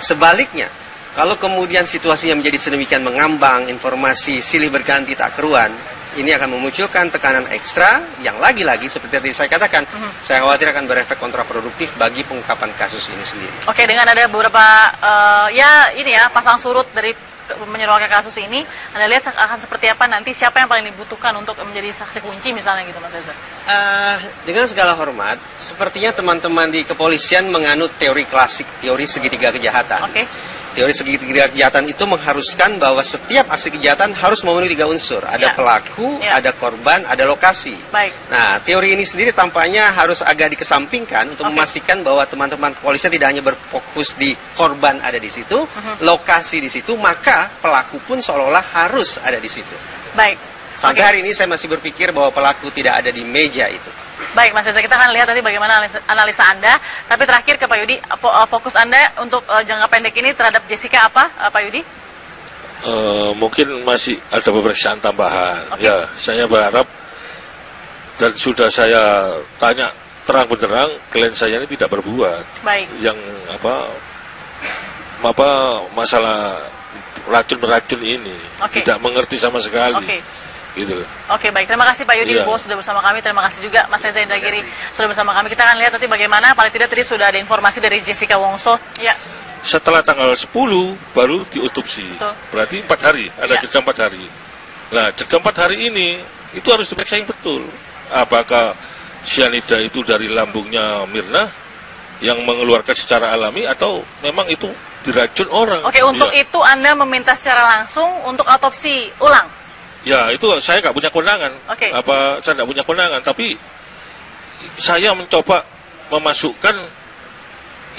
Sebaliknya, kalau kemudian situasinya menjadi sedemikian mengambang, informasi silih berganti tak keruan, ini akan memunculkan tekanan ekstra yang lagi-lagi seperti tadi saya katakan, saya khawatir akan berefek kontraproduktif bagi pengungkapan kasus ini sendiri. Dengan ada beberapa pasang surut dari menyeruakan kasus ini, Anda lihat akan seperti apa nanti, siapa yang paling dibutuhkan untuk menjadi saksi kunci misalnya gitu, Mas Reza? Dengan segala hormat, sepertinya teman-teman di kepolisian menganut teori klasik, teori segitiga kejahatan. Teori segitiga kejahatan itu mengharuskan bahwa setiap aksi kejahatan harus memenuhi 3 unsur. Ada pelaku, ada korban, ada lokasi. Nah, teori ini sendiri tampaknya harus agak dikesampingkan untuk memastikan bahwa teman-teman kepolisian tidak hanya berfokus di korban ada di situ, lokasi di situ, maka pelaku pun seolah-olah harus ada di situ. Sampai hari ini saya masih berpikir bahwa pelaku tidak ada di meja itu. Baik, Mas Reza, kita akan lihat nanti bagaimana analisa Anda. Tapi terakhir ke Pak Yudi, fokus Anda untuk jangka pendek ini terhadap Jessica apa, Pak Yudi? Mungkin masih ada pemeriksaan tambahan. Ya, saya berharap dan sudah saya tanya terang benderang, klien saya ini tidak berbuat. Yang masalah racun-racun ini tidak mengerti sama sekali. Gitu. Baik, terima kasih Pak Yudi Wibowo sudah bersama kami, terima kasih juga Mas Reza Indragiri sudah bersama kami. Kita akan lihat nanti bagaimana, paling tidak tadi sudah ada informasi dari Jessica Wongso. Setelah tanggal 10 baru diotopsi, berarti 4 hari, ada jeda 4 hari. Nah, jeda 4 hari ini itu harus diperiksa yang betul. Apakah cyanida itu dari lambungnya Mirna yang mengeluarkan secara alami atau memang itu diracun orang. Untuk itu Anda meminta secara langsung untuk autopsi ulang? Ya, itu saya nggak punya kewenangan. Saya nggak punya kewenangan, tapi saya mencoba memasukkan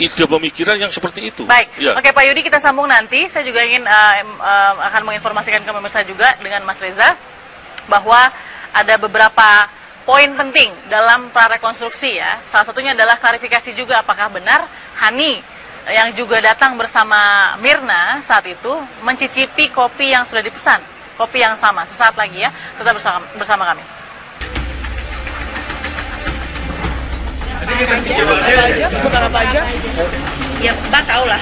ide pemikiran yang seperti itu. Pak Yudi, kita sambung nanti. Saya juga ingin akan menginformasikan ke pemirsa juga dengan Mas Reza bahwa ada beberapa poin penting dalam prarekonstruksi ya. Salah satunya adalah klarifikasi juga apakah benar Hani yang juga datang bersama Mirna saat itu mencicipi kopi yang sudah dipesan kopi yang sama. Sesaat lagi ya, tetap bersama kami. Seputar apa aja? Ya, Mbak tahu lah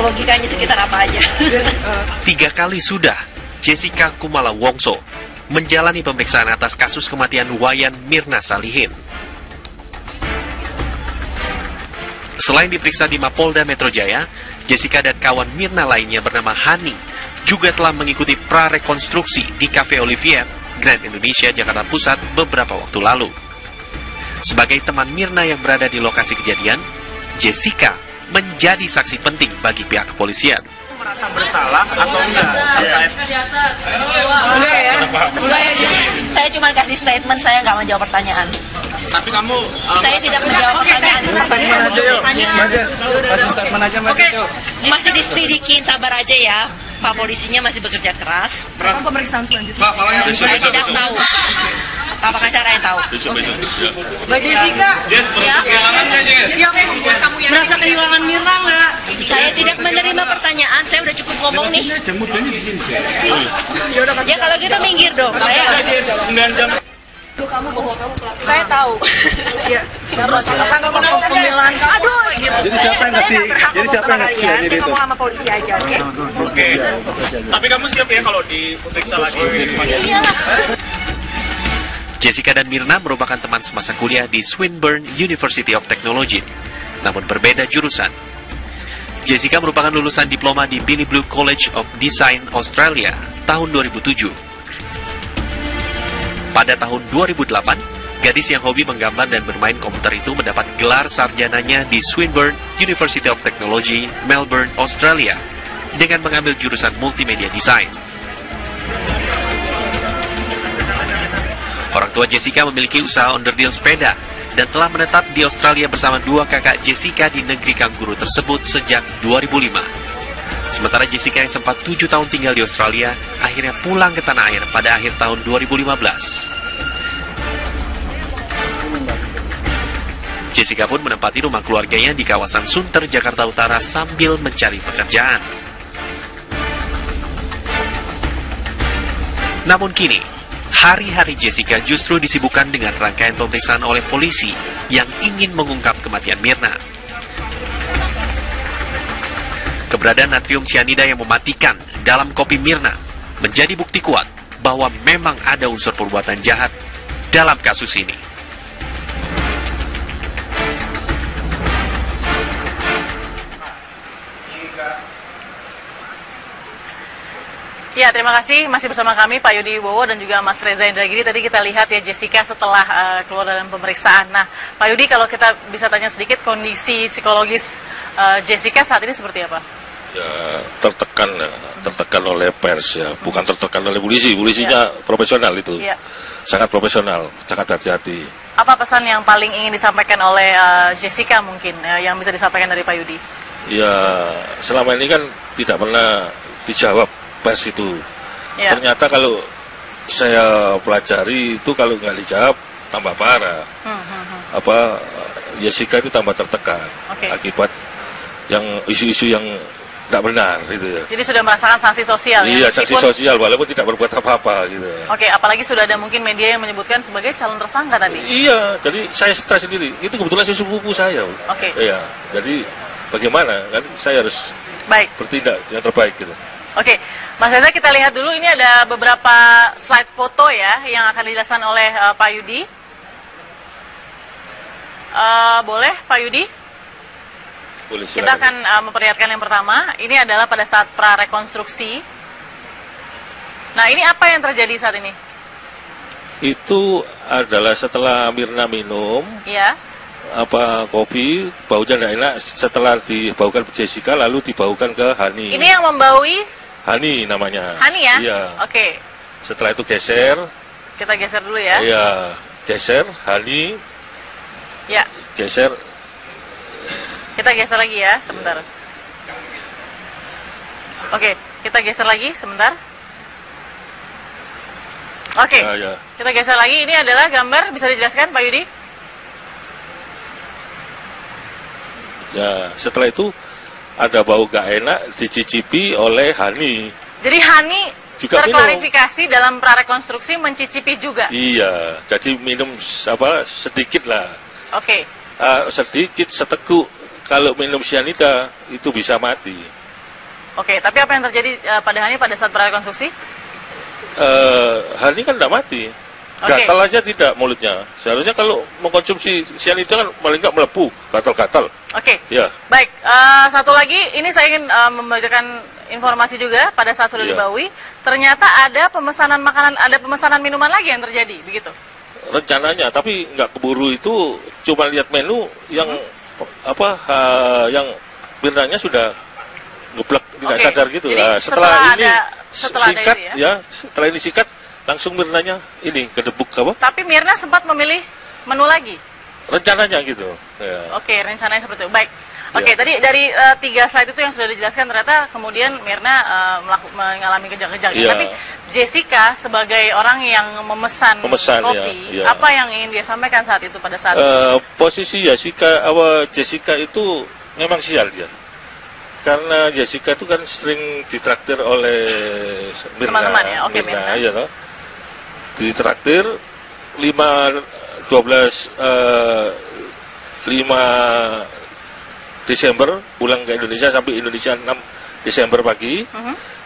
logikanya sekitar apa aja. 3 kali sudah Jessica Kumala Wongso menjalani pemeriksaan atas kasus kematian Wayan Mirna Salihin. Selain diperiksa di Mapolda Metro Jaya, Jessica dan kawan Mirna lainnya bernama Hani juga telah mengikuti prarekonstruksi di Cafe Olivier, Grand Indonesia, Jakarta Pusat beberapa waktu lalu. Sebagai teman Mirna yang berada di lokasi kejadian, Jessica menjadi saksi penting bagi pihak kepolisian. Merasa bersalah atau enggak? Saya cuma kasih statement, saya nggak menjawab pertanyaan. Tapi kamu Saya tidak menjawab pertanyaan. Statement aja yuk, Majes. Kasih statement aja, Majes. Yuk. Masih diselidikin, sabar aja ya. Pak polisinya masih bekerja keras. Kapan pemeriksaan selanjutnya? Saya tidak tahu. Pak pengacara yang tahu. Mbak Jessica, Ya. siap merasa kehilangan Mirna nggak? Saya tidak menerima pertanyaan. Saya udah cukup ngomong nih. Ya kalau gitu minggir dong. Saya 9 jam. Kamu bahwa kamu pelaku. Saya tahu. Iya. Terus tanggapan pembelaan aduh gitu. Jadi siapa yang kasih? Jadi siapa yang kasih Saya itu? ngomong sama polisi aja, oke? Oke. Tapi kamu siap ya kalau diperiksa lagi? Iyalah. Jessica dan Mirna merupakan teman semasa kuliah di Swinburne University of Technology, namun berbeda jurusan. Jessica merupakan lulusan diploma di Billy Blue College of Design Australia tahun 2007. Pada tahun 2008, gadis yang hobi menggambar dan bermain komputer itu mendapat gelar sarjananya di Swinburne University of Technology, Melbourne, Australia, dengan mengambil jurusan Multimedia Design. Orang tua Jessica memiliki usaha onderdil sepeda dan telah menetap di Australia bersama 2 kakak Jessica di negeri kanguru tersebut sejak 2005. Sementara Jessica yang sempat 7 tahun tinggal di Australia, akhirnya pulang ke tanah air pada akhir tahun 2015. Jessica pun menempati rumah keluarganya di kawasan Sunter, Jakarta Utara sambil mencari pekerjaan. Namun kini, hari-hari Jessica justru disibukkan dengan rangkaian pemeriksaan oleh polisi yang ingin mengungkap kematian Mirna. Keberadaan natrium sianida yang mematikan dalam kopi Mirna menjadi bukti kuat bahwa memang ada unsur perbuatan jahat dalam kasus ini. Ya, terima kasih masih bersama kami Pak Yudi Wibowo dan juga Mas Reza Indragiri. Tadi kita lihat ya Jessica setelah keluar dalam pemeriksaan. Nah, Pak Yudi, kalau kita bisa tanya sedikit kondisi psikologis Jessica saat ini seperti apa? Ya, tertekan oleh pers ya, bukan tertekan oleh polisi. Polisinya profesional itu, sangat profesional, sangat hati-hati. Apa pesan yang paling ingin disampaikan oleh Jessica mungkin yang bisa disampaikan dari Pak Yudi? Ya, selama ini kan tidak pernah dijawab pers itu. Ternyata kalau saya pelajari itu kalau nggak dijawab tambah parah. Jessica itu tambah tertekan akibat yang isu-isu yang tidak benar gitu ya. Jadi sudah merasakan sanksi sosial ya? Iya, sanksi meskipun... sosial walaupun tidak berbuat apa-apa gitu. Oke, apalagi sudah ada mungkin media yang menyebutkan sebagai calon tersangka tadi. Iya, jadi saya stres sendiri. Itu kebetulan sepupu saya. Iya, jadi bagaimana kan saya harus bertindak yang terbaik gitu. Oke, Mas Reza, kita lihat dulu ini ada beberapa slide foto ya yang akan dijelaskan oleh Pak Yudi. Boleh Pak Yudi? Boleh, kita akan memperlihatkan yang pertama. Ini adalah pada saat prarekonstruksi. Nah, ini apa yang terjadi saat ini? Itu adalah setelah Mirna minum kopi, baunya tidak enak. Setelah dibaukan ke Jessica, lalu dibaukan ke Hani. Ini yang membaui? Hani namanya. Hani ya? Iya. Oke. Setelah itu geser. Kita geser dulu ya. Iya, geser, Hani. Ya. Geser. Kita geser lagi ya, sebentar. Oke, kita geser lagi sebentar. Oke, kita geser lagi. Ini adalah gambar, bisa dijelaskan Pak Yudi? Ya, setelah itu ada bau gak enak dicicipi oleh Hani. Jadi Hani juga terklarifikasi minum. Dalam prarekonstruksi mencicipi juga. Iya, jadi minum sedikit lah. Oke. Sedikit seteguk. Kalau minum cyanida itu bisa mati. Oke, tapi apa yang terjadi pada Hani pada saat prarekonstruksi? Hani kan tidak mati. Gatal aja tidak mulutnya. Seharusnya kalau mengkonsumsi cyanida kan paling nggak melepuh, gatal-gatal. Oke. Ya. Baik, satu lagi, ini saya ingin membacakan informasi juga pada saat sudah dibawi. Ternyata ada pemesanan makanan, ada pemesanan minuman lagi yang terjadi, begitu? Rencananya, tapi nggak keburu itu. Cuma lihat menu yang yang Mirnanya sudah ngeblek, tidak sadar gitu. Jadi, setelah ini sikat, ya? Setelah ini sikat. Langsung Mirnanya ini kedebuk apa? Tapi Mirna sempat memilih menu lagi? Rencananya gitu. Ya. Oke, rencananya seperti itu. Baik. Oke, tadi dari 3 slide itu yang sudah dijelaskan ternyata kemudian Mirna mengalami kejang-kejang. Ya. Tapi Jessica sebagai orang yang memesan kopi, apa yang ingin dia sampaikan saat itu pada saat posisi Jessica itu memang sial dia. Karena Jessica itu kan sering ditraktir oleh Mirna. Teman-teman ya, oke Mirna. Iya, no? Ditraktir 5 Desember pulang ke Indonesia sampai Indonesia 6 Desember pagi.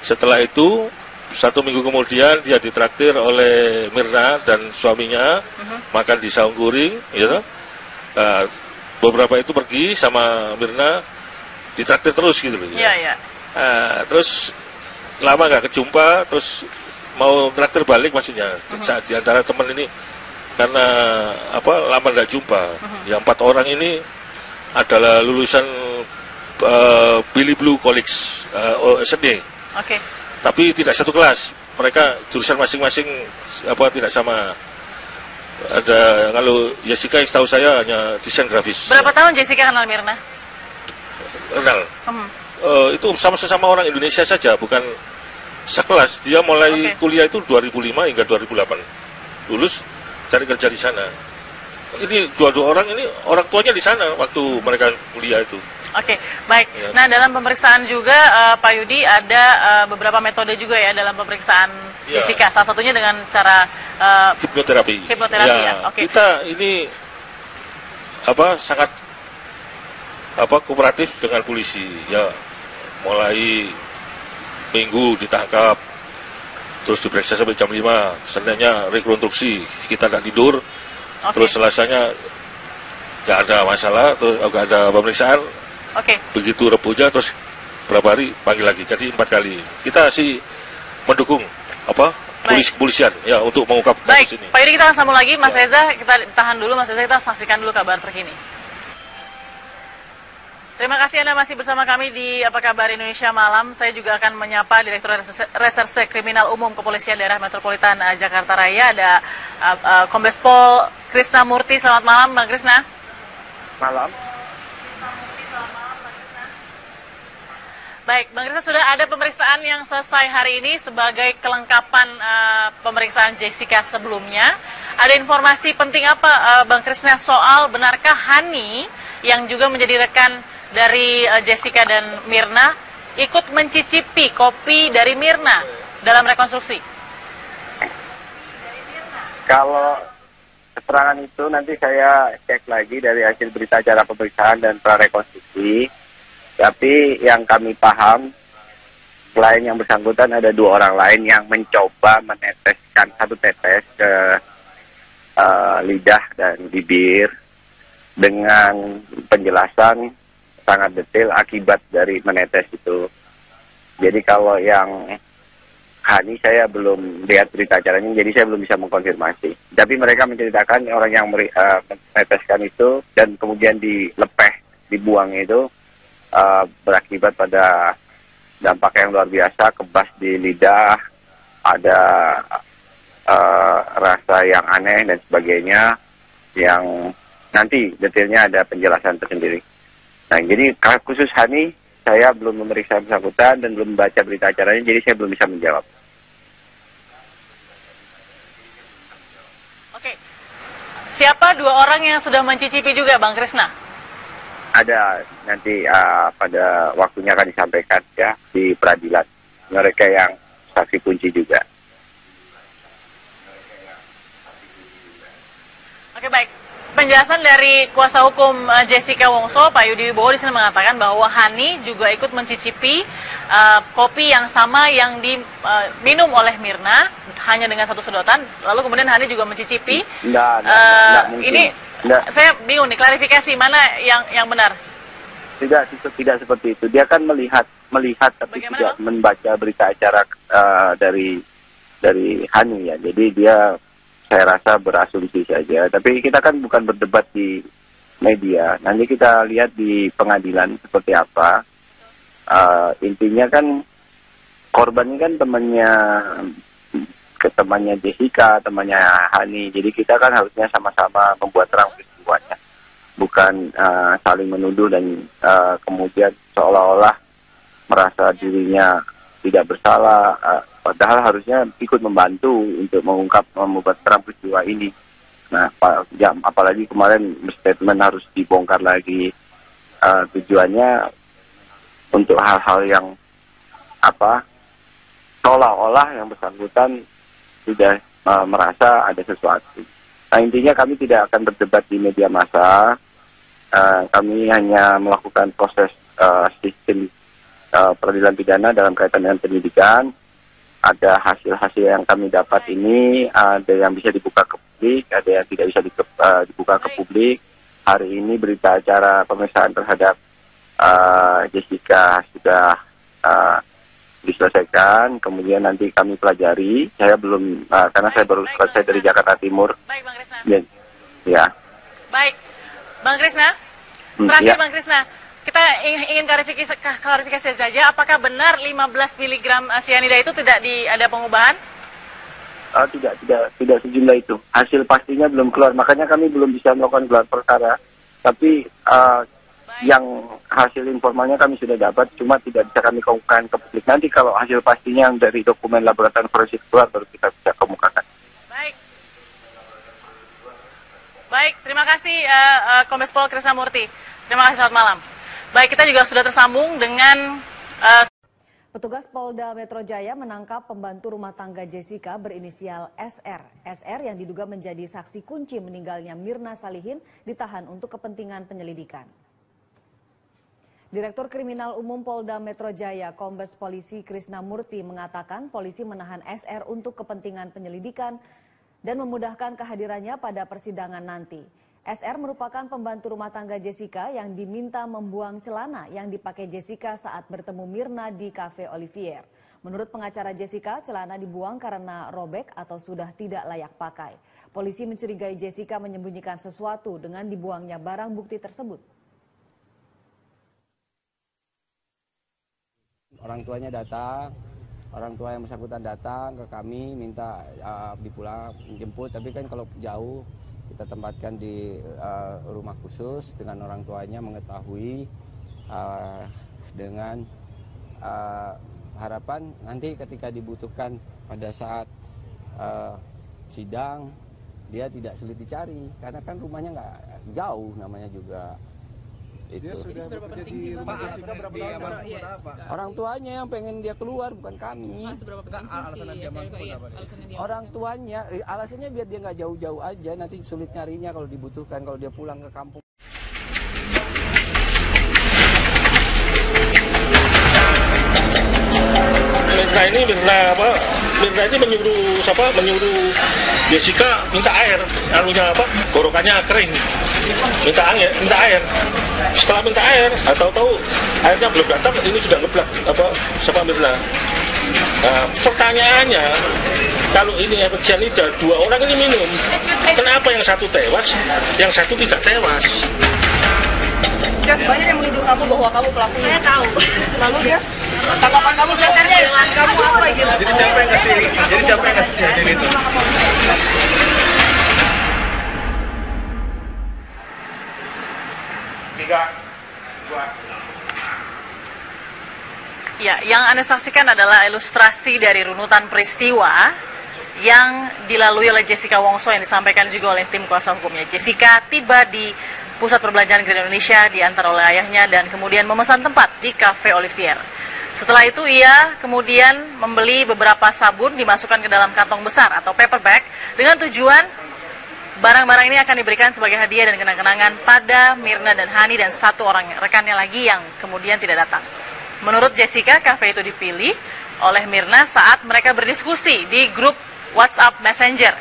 Setelah itu 1 minggu kemudian dia ditraktir oleh Mirna dan suaminya makan di Saung Guring, gitu. Beberapa itu pergi sama Mirna ditraktir terus gitu loh. Iya. Terus lama nggak kejumpa, terus mau traktir balik maksudnya. Saat di antara teman ini karena lama nggak jumpa. Yang 4 orang ini adalah lulusan Billy Blue College OSD. Oke. Tapi tidak satu kelas. Mereka jurusan masing-masing tidak sama. Ada kalau Jessica yang tahu saya hanya desain grafis. Berapa tahun Jessica kenal Mirna? Kenal. Itu sama-sama orang Indonesia saja, bukan sekelas. Dia mulai kuliah itu 2005 hingga 2008. Lulus cari kerja di sana. Ini dua orang ini orang tuanya di sana waktu mereka kuliah itu. Oke, baik. Ya. Nah, dalam pemeriksaan juga Pak Yudi ada beberapa metode juga ya dalam pemeriksaan Jessica. Salah satunya dengan cara hipnoterapi. Ya. Oke. Kita ini sangat kooperatif dengan polisi. Ya, mulai Minggu ditangkap, terus diperiksa sampai jam 5. Seninnya rekonstruksi, kita nggak tidur. Terus Selasanya nggak ada masalah, terus nggak ada pemeriksaan. Begitu Rebunya terus berapa hari panggil lagi, jadi 4 kali. Kita sih mendukung polisian ya untuk mengungkap kasus ini. Pak Yudi, kita akan sambung lagi, Mas Reza. Kita tahan dulu, Mas Reza, kita saksikan dulu kabar terkini. Terima kasih Anda masih bersama kami di Apa Kabar Indonesia Malam. Saya juga akan menyapa Direktur Reserse Kriminal Umum Kepolisian Daerah Metropolitan Jakarta Raya. Ada Kombes Pol Krisna Murti. Selamat malam, Bang Krisna. Malam. Baik, Bang Krisna, sudah ada pemeriksaan yang selesai hari ini sebagai kelengkapan pemeriksaan Jessica sebelumnya. Ada informasi penting apa, Bang Krisna, soal benarkah Hani yang juga menjadi rekan dari Jessica dan Mirna ikut mencicipi kopi dari Mirna dalam rekonstruksi? Kalau keterangan itu nanti saya cek lagi dari hasil berita acara pemeriksaan dan prarekonstruksi. Tapi yang kami paham, selain yang bersangkutan ada 2 orang lain yang mencoba meneteskan 1 tetes ke lidah dan bibir dengan penjelasan sangat detail akibat dari menetes itu. Jadi kalau yang Hani saya belum lihat berita acaranya, jadi saya belum bisa mengkonfirmasi. Tapi mereka menceritakan orang yang meneteskan itu dan kemudian dilepeh, dibuang itu berakibat pada dampak yang luar biasa, kebas di lidah, ada rasa yang aneh dan sebagainya, yang nanti detailnya ada penjelasan tersendiri. Nah, jadi khusus Hani, saya belum memeriksa bersangkutan dan belum membaca berita acaranya, jadi saya belum bisa menjawab. Oke. Siapa 2 orang yang sudah mencicipi juga, Bang Krisna? Ada, nanti pada waktunya akan disampaikan ya di peradilan. Mereka yang saksi kunci juga. Oke, baik. Penjelasan dari kuasa hukum Jessica Wongso, Pak Yudi Wibowo di sini mengatakan bahwa Hani juga ikut mencicipi kopi yang sama yang diminum oleh Mirna hanya dengan satu sedotan, lalu kemudian Hani juga mencicipi. Nggak mungkin. Ini saya bingung nih, klarifikasi mana yang benar? Tidak seperti itu. Dia kan melihat tapi tidak membaca berita acara dari Hani ya. Jadi dia, saya rasa berasumsi saja. Tapi kita kan bukan berdebat di media. Nanti kita lihat di pengadilan seperti apa. Intinya kan korban ini kan temannya Jessica, temannya Hani. Jadi kita kan harusnya sama-sama membuat terang peristiwanya. Bukan saling menuduh dan kemudian seolah-olah merasa dirinya tidak bersalah. Padahal harusnya ikut membantu untuk membuat terang peristiwa ini. Nah, apalagi kemarin statement harus dibongkar lagi. Tujuannya untuk hal-hal yang seolah-olah yang bersangkutan sudah merasa ada sesuatu. Nah, intinya kami tidak akan berdebat di media massa. Kami hanya melakukan proses sistem peradilan pidana dalam kaitan dengan penyidikan. Ada hasil-hasil yang kami dapat ini, ada yang bisa dibuka ke publik, ada yang tidak bisa dibuka ke publik. Hari ini berita acara pemeriksaan terhadap Jessica sudah diselesaikan, kemudian nanti kami pelajari. Saya belum, karena saya baru selesai dari Jakarta Timur. Baik, Bang Krisna. Ya. Baik, Bang Krisna. Terakhir, ya. Bang Krisna. Kita ingin klarifikasi saja, apakah benar 15 mg cyanida itu tidak ada pengubahan? Tidak sejumlah itu. Hasil pastinya belum keluar, makanya kami belum bisa melakukan gelar perkara. Tapi yang hasil informalnya kami sudah dapat, cuma tidak bisa kami kemukakan ke publik. Nanti kalau hasil pastinya yang dari dokumen laboratorium forensik keluar, baru kita bisa kemukakan. Baik, terima kasih Kombes Pol Krisna Murti. Terima kasih, selamat malam. Baik, kita juga sudah tersambung dengan petugas Polda Metro Jaya menangkap pembantu rumah tangga Jessica berinisial SR. SR yang diduga menjadi saksi kunci meninggalnya Mirna Salihin ditahan untuk kepentingan penyelidikan. Direktur Kriminal Umum Polda Metro Jaya, Kombes Polisi Krisna Murti mengatakan polisi menahan SR untuk kepentingan penyelidikan dan memudahkan kehadirannya pada persidangan nanti. SR merupakan pembantu rumah tangga Jessica yang diminta membuang celana yang dipakai Jessica saat bertemu Mirna di Cafe Olivier. Menurut pengacara Jessica, celana dibuang karena robek atau sudah tidak layak pakai. Polisi mencurigai Jessica menyembunyikan sesuatu dengan dibuangnya barang bukti tersebut. Orang tuanya datang, orang tua yang bersangkutan datang ke kami minta dipulang menjemput, tapi kan kalau jauh kita tempatkan di rumah khusus dengan orang tuanya mengetahui dengan harapan nanti ketika dibutuhkan pada saat sidang dia tidak sulit dicari karena kan rumahnya nggak jauh namanya juga. Itu. Seberapa penting sih Pak? Orang tuanya yang pengen dia keluar, bukan kami. Seberapa penting sih orang tuanya, alasannya biar dia nggak jauh-jauh aja, nanti sulit nyarinya kalau dibutuhkan, kalau dia pulang ke kampung. Mirna ini menyuruh Jessica minta air, gorokannya kering, minta air. Setelah minta air, tahu-tahu airnya belum datang, ini sudah ngeblak siapa Mirna. Nah, pertanyaannya, kalau ini cyanida, 2 orang ini minum, kenapa yang satu tewas, yang satu tidak tewas? Banyak yang menuduh kamu bahwa kamu pelakunya. Saya tahu. Lalu dia tanggapan kamu sebenarnya dengan kamu apa gitu? Jadi siapa yang kasih cyanida itu? Ya, yang Anda saksikan adalah ilustrasi dari runutan peristiwa yang dilalui oleh Jessica Wongso yang disampaikan juga oleh tim kuasa hukumnya. Jessica tiba di Pusat Perbelanjaan Grand Indonesia diantar oleh ayahnya dan kemudian memesan tempat di Cafe Olivier. Setelah itu ia kemudian membeli beberapa sabun dimasukkan ke dalam kantong besar atau paper bag dengan tujuan barang-barang ini akan diberikan sebagai hadiah dan kenang-kenangan pada Mirna dan Hani dan satu orang rekannya lagi yang kemudian tidak datang. Menurut Jessica, kafe itu dipilih oleh Mirna saat mereka berdiskusi di grup WhatsApp Messenger.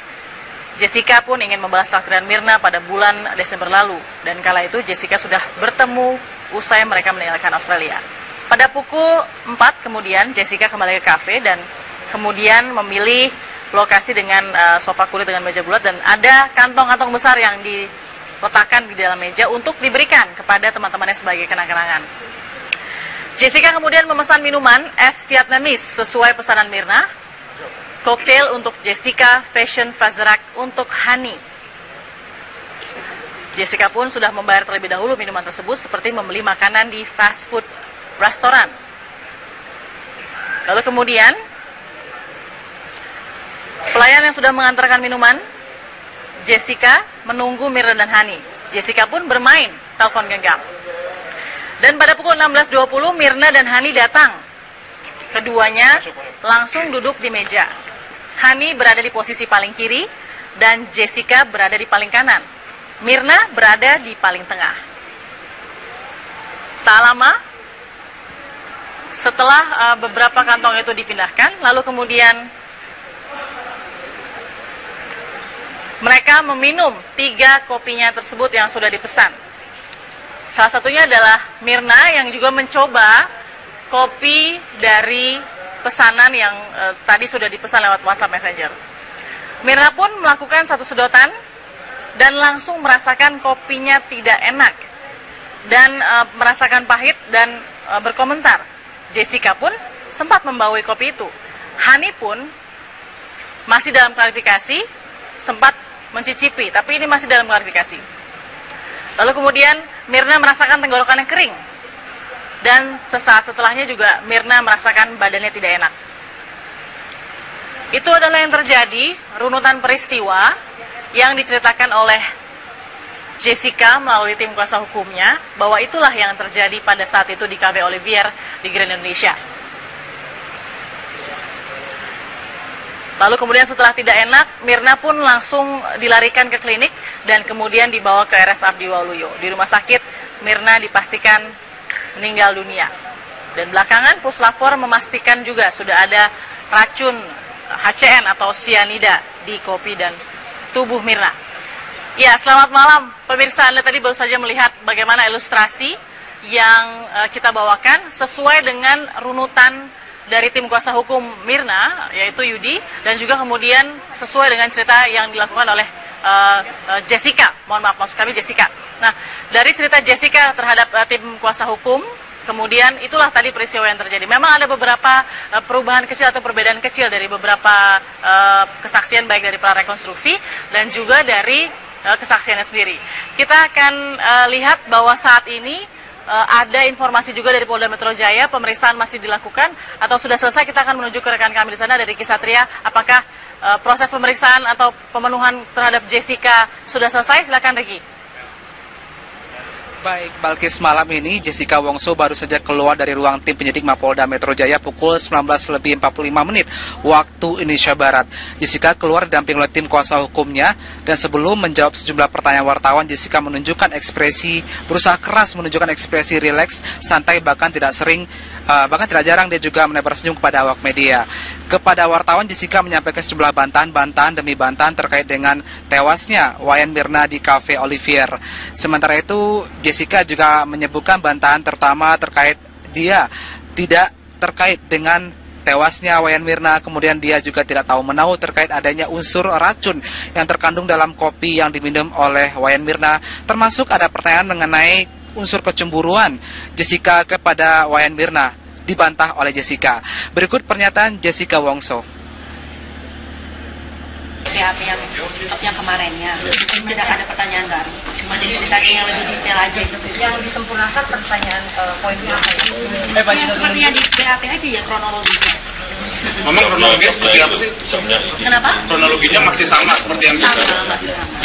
Jessica pun ingin membalas takdiran Mirna pada bulan Desember lalu dan kala itu Jessica sudah bertemu usai mereka meninggalkan Australia. Pada pukul 4 kemudian Jessica kembali ke kafe dan kemudian memilih lokasi dengan sofa kulit dengan meja bulat dan ada kantong-kantong besar yang diletakkan di dalam meja untuk diberikan kepada teman-temannya sebagai kenang-kenangan. Jessica kemudian memesan minuman es Vietnamese sesuai pesanan Mirna, koktail untuk Jessica, fashion Fazerak untuk Hani. Jessica pun sudah membayar terlebih dahulu minuman tersebut seperti membeli makanan di fast food restoran. Lalu kemudian pelayan yang sudah mengantarkan minuman, Jessica menunggu Mirna dan Hani. Jessica pun bermain telepon genggam. Dan pada pukul 16.20 Mirna dan Hani datang. Keduanya langsung duduk di meja. Hani berada di posisi paling kiri dan Jessica berada di paling kanan. Mirna berada di paling tengah. Tak lama setelah beberapa kantong itu dipindahkan, lalu kemudian mereka meminum 3 kopinya tersebut yang sudah dipesan. Salah satunya adalah Mirna yang juga mencoba kopi dari pesanan yang tadi sudah dipesan lewat WhatsApp Messenger. Mirna pun melakukan satu sedotan dan langsung merasakan kopinya tidak enak dan merasakan pahit dan berkomentar. Jessica pun sempat membawa kopi itu. Hani pun masih dalam klarifikasi, sempat mencicipi, tapi ini masih dalam klarifikasi. Lalu kemudian Mirna merasakan tenggorokan yang kering. Dan sesaat setelahnya juga Mirna merasakan badannya tidak enak. Itu adalah yang terjadi, runutan peristiwa yang diceritakan oleh Jessica melalui tim kuasa hukumnya, bahwa itulah yang terjadi pada saat itu di Cafe Olivier di Grand Indonesia. Lalu kemudian setelah tidak enak, Mirna pun langsung dilarikan ke klinik dan kemudian dibawa ke RS Abdi Waluyo. Di rumah sakit, Mirna dipastikan meninggal dunia. Dan belakangan Puslapor memastikan juga sudah ada racun HCN atau sianida di kopi dan tubuh Mirna. Ya, selamat malam pemirsa. Anda tadi baru saja melihat bagaimana ilustrasi yang kita bawakan sesuai dengan runutan dari tim kuasa hukum Mirna, yaitu Yudi, dan juga kemudian sesuai dengan cerita yang dilakukan oleh Jessica. Mohon maaf, maksud kami Jessica. Nah, dari cerita Jessica terhadap tim kuasa hukum, kemudian itulah tadi peristiwa yang terjadi. Memang ada beberapa perubahan kecil atau perbedaan kecil dari beberapa kesaksian, baik dari prarekonstruksi dan juga dari kesaksiannya sendiri. Kita akan lihat bahwa saat ini ada informasi juga dari Polda Metro Jaya, pemeriksaan masih dilakukan atau sudah selesai. Kita akan menuju ke rekan kami di sana dari Kisatria. Apakah proses pemeriksaan atau pemenuhan terhadap Jessica sudah selesai? Silakan Riki. Baik, Balkis, malam ini Jessica Wongso baru saja keluar dari ruang tim penyidik Mapolda Metro Jaya pukul 19.45 waktu Indonesia Barat. Jessica keluar didampingi oleh tim kuasa hukumnya dan sebelum menjawab sejumlah pertanyaan wartawan, Jessica menunjukkan berusaha keras menunjukkan ekspresi rileks, santai, bahkan tidak jarang dia juga menebar senyum kepada awak media. Kepada wartawan, Jessica menyampaikan sejumlah bantahan demi bantahan terkait dengan tewasnya Wayan Mirna di Cafe Olivier. Sementara itu, Jessica juga menyebutkan bantahan terutama terkait dia tidak terkait dengan tewasnya Wayan Mirna, kemudian dia juga tidak tahu menahu terkait adanya unsur racun yang terkandung dalam kopi yang diminum oleh Wayan Mirna, termasuk ada pertanyaan mengenai unsur kecemburuan Jessica kepada Wayan Mirna, dibantah oleh Jessica. Berikut pernyataan Jessica Wongso. BAP yang kemarinnya tidak ada pertanyaan baru, cuma ditanya yang lebih detail aja itu. Yang disempurnakan pertanyaan poinnya apa ya? Yang seperti yang di BAP aja ya, kronologinya. Memang kronologinya seperti apa sih? Kenapa? Kronologinya masih sama seperti yang biasa. Masih sama.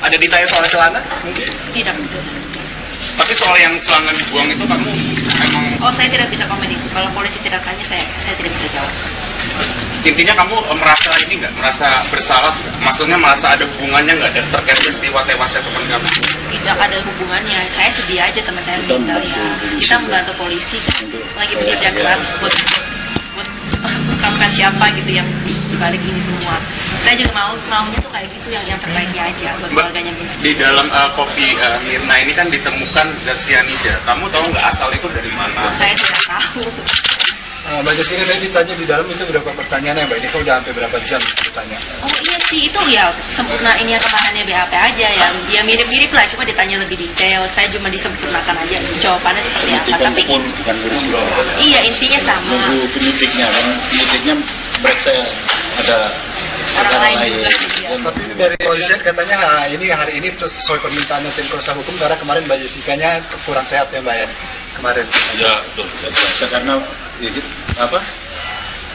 Ada ditanya soal celana? Mungkin? Tidak. Tapi soal yang celana dibuang itu kamu emang... Oh, saya tidak bisa komen itu. Kalau polisi tidak tanya, saya tidak bisa jawab. Intinya kamu merasa ini nggak? Merasa bersalah? Maksudnya merasa ada hubungannya nggak terkait peristiwa tewasnya teman kamu? Tidak ada hubungannya. Saya sedih aja teman saya meninggal ya. Kita membantu polisi kan. Lagi bekerja keras buat mengungkapkan siapa gitu yang dibalik ini semua. Saya juga maunya tuh kayak gitu yang terbaiknya aja buat keluarganya Mirna. Di dalam kopi Mirna ini kan ditemukan zat cyanida. Kamu tahu nggak asal itu dari mana? Saya tidak tahu. Mbak Jessica tadi ditanya di dalam itu berapa pertanyaan ya Mbak? Ini kok udah sampai berapa jam ditanya? Oh iya sih, itu ya sempurna ini yang kemahannya BAP aja ya. Ya mirip-mirip lah, cuma ditanya lebih detail. Saya cuma disempurnakan aja jawabannya seperti apa. Tapi bukan iya, intinya sama. Nunggu penyidiknya, kan penyidiknya periksa ada orang lain juga. Ya, tapi dari polisian katanya hari ini terus sesuai permintaan tim kuasa hukum karena kemarin Mbak Jessica-nya kurang sehat ya Mbak ya kemarin. Ya betul, biasa karena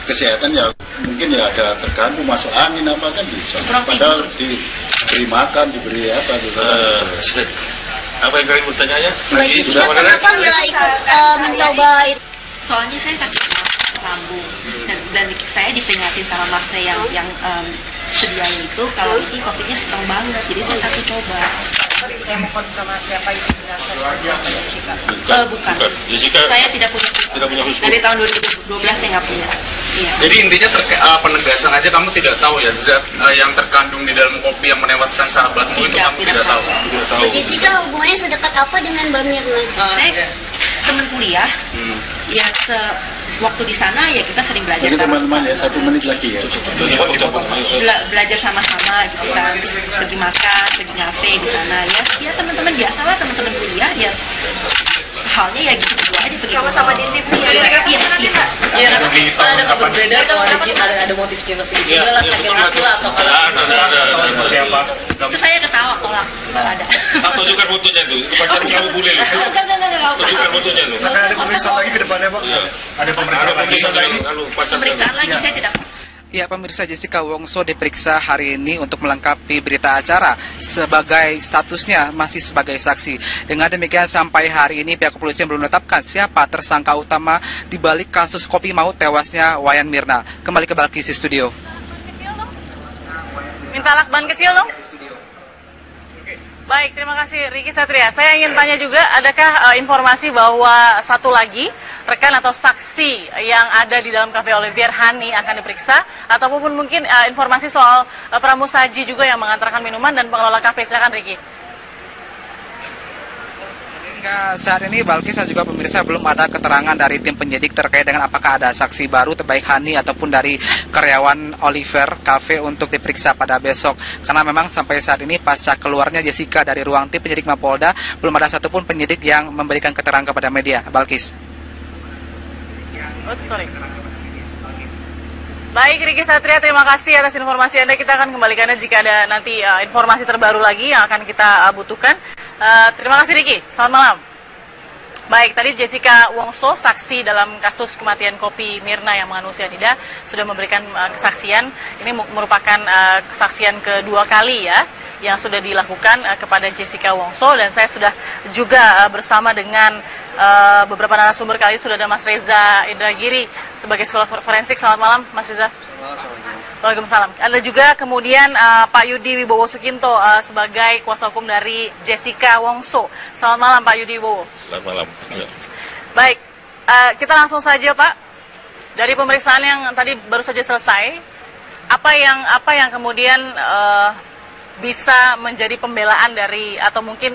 kesehatan ya mungkin ya ada terganggu masuk angin apa kan bisa. Padahal diberi makan, diberi apa gitu. Apa yang kalian bertanya ya? Mbak Jessica kenapa nggak ikut mencoba itu? Soalnya saya sakit lambung dan saya diperingatin sama masnya yang sediain itu kalau ini kopinya strong banget, jadi saya takut coba. Saya mau konfirmasi apa itu benar Jessica? Bukan. Jessica saya tidak punya khusus. Dari tahun 2012 saya nggak punya. Iya. Jadi intinya penegasan aja kamu tidak tahu ya zat yang terkandung di dalam kopi yang menewaskan sahabatmu itu kamu tidak tahu. Mbak Jessica hubungannya sedekat apa dengan Mbak Mirna? Saya teman kuliah. Ya waktu di sana ya kita sering belajar. Jadi teman-teman ya 1 menit lagi ya. Belajar sama-sama gitu kan, terus pergi makan, pergi ngafe di sana ya teman-teman biasa lah, teman-teman kuliah ya halnya ya gitu aja pergi sama-sama di sini ya. Iya, ada kabar beredar kalau ada motif jenis juga lah, sakit hati lah atau itu saya ketawa tolak nggak ada. Atau juga fotonya tuh, itu pacar kamu boleh loh. Enggak usah. Tunjukkan fotonya loh. Akan ada pemeriksaan lagi ke depannya Pak? Ada pemeriksaan lagi? Pemeriksaan lagi saya tidak. Ya, pemirsa, Jessica Wongso diperiksa hari ini untuk melengkapi berita acara sebagai statusnya masih sebagai saksi. Dengan demikian sampai hari ini pihak kepolisian belum menetapkan siapa tersangka utama di balik kasus kopi maut tewasnya Wayan Mirna. Kembali ke Balkis di studio. Minta lakban kecil dong. Baik, terima kasih Riki Satria. Saya ingin tanya juga, adakah informasi bahwa satu lagi rekan atau saksi yang ada di dalam Cafe Olivier, Hani, akan diperiksa? Ataupun mungkin informasi soal pramusaji juga yang mengantarkan minuman dan pengelola kafe. Silakan Riki. Hingga saat ini Balkis dan juga pemirsa belum ada keterangan dari tim penyidik terkait dengan apakah ada saksi baru baik Hani ataupun dari karyawan Olivier Cafe untuk diperiksa pada besok. Karena memang sampai saat ini pasca keluarnya Jessica dari ruang tim penyidik Mapolda belum ada satupun penyidik yang memberikan keterangan kepada media. Balkis. Baik, Riki Satria, terima kasih atas informasi Anda. Kita akan kembalikan Anda jika ada nanti informasi terbaru lagi yang akan kita butuhkan. Terima kasih Riki, selamat malam. Baik, tadi Jessica Wongso, saksi dalam kasus kematian kopi Mirna yang mengandung cyanida, sudah memberikan kesaksian. Ini merupakan kesaksian kedua kali ya yang sudah dilakukan kepada Jessica Wongso, dan saya sudah juga bersama dengan beberapa narasumber kali. Sudah ada Mas Reza Indragiri sebagai psikolog forensik. Selamat malam Mas Reza. Waalaikumsalam. Ada juga kemudian Pak Yudi Wibowo Sukinto sebagai kuasa hukum dari Jessica Wongso. Selamat malam Pak Yudi Wibowo. Selamat malam. Ya. Baik, kita langsung saja Pak. Dari pemeriksaan yang tadi baru saja selesai, apa yang kemudian bisa menjadi pembelaan dari, atau mungkin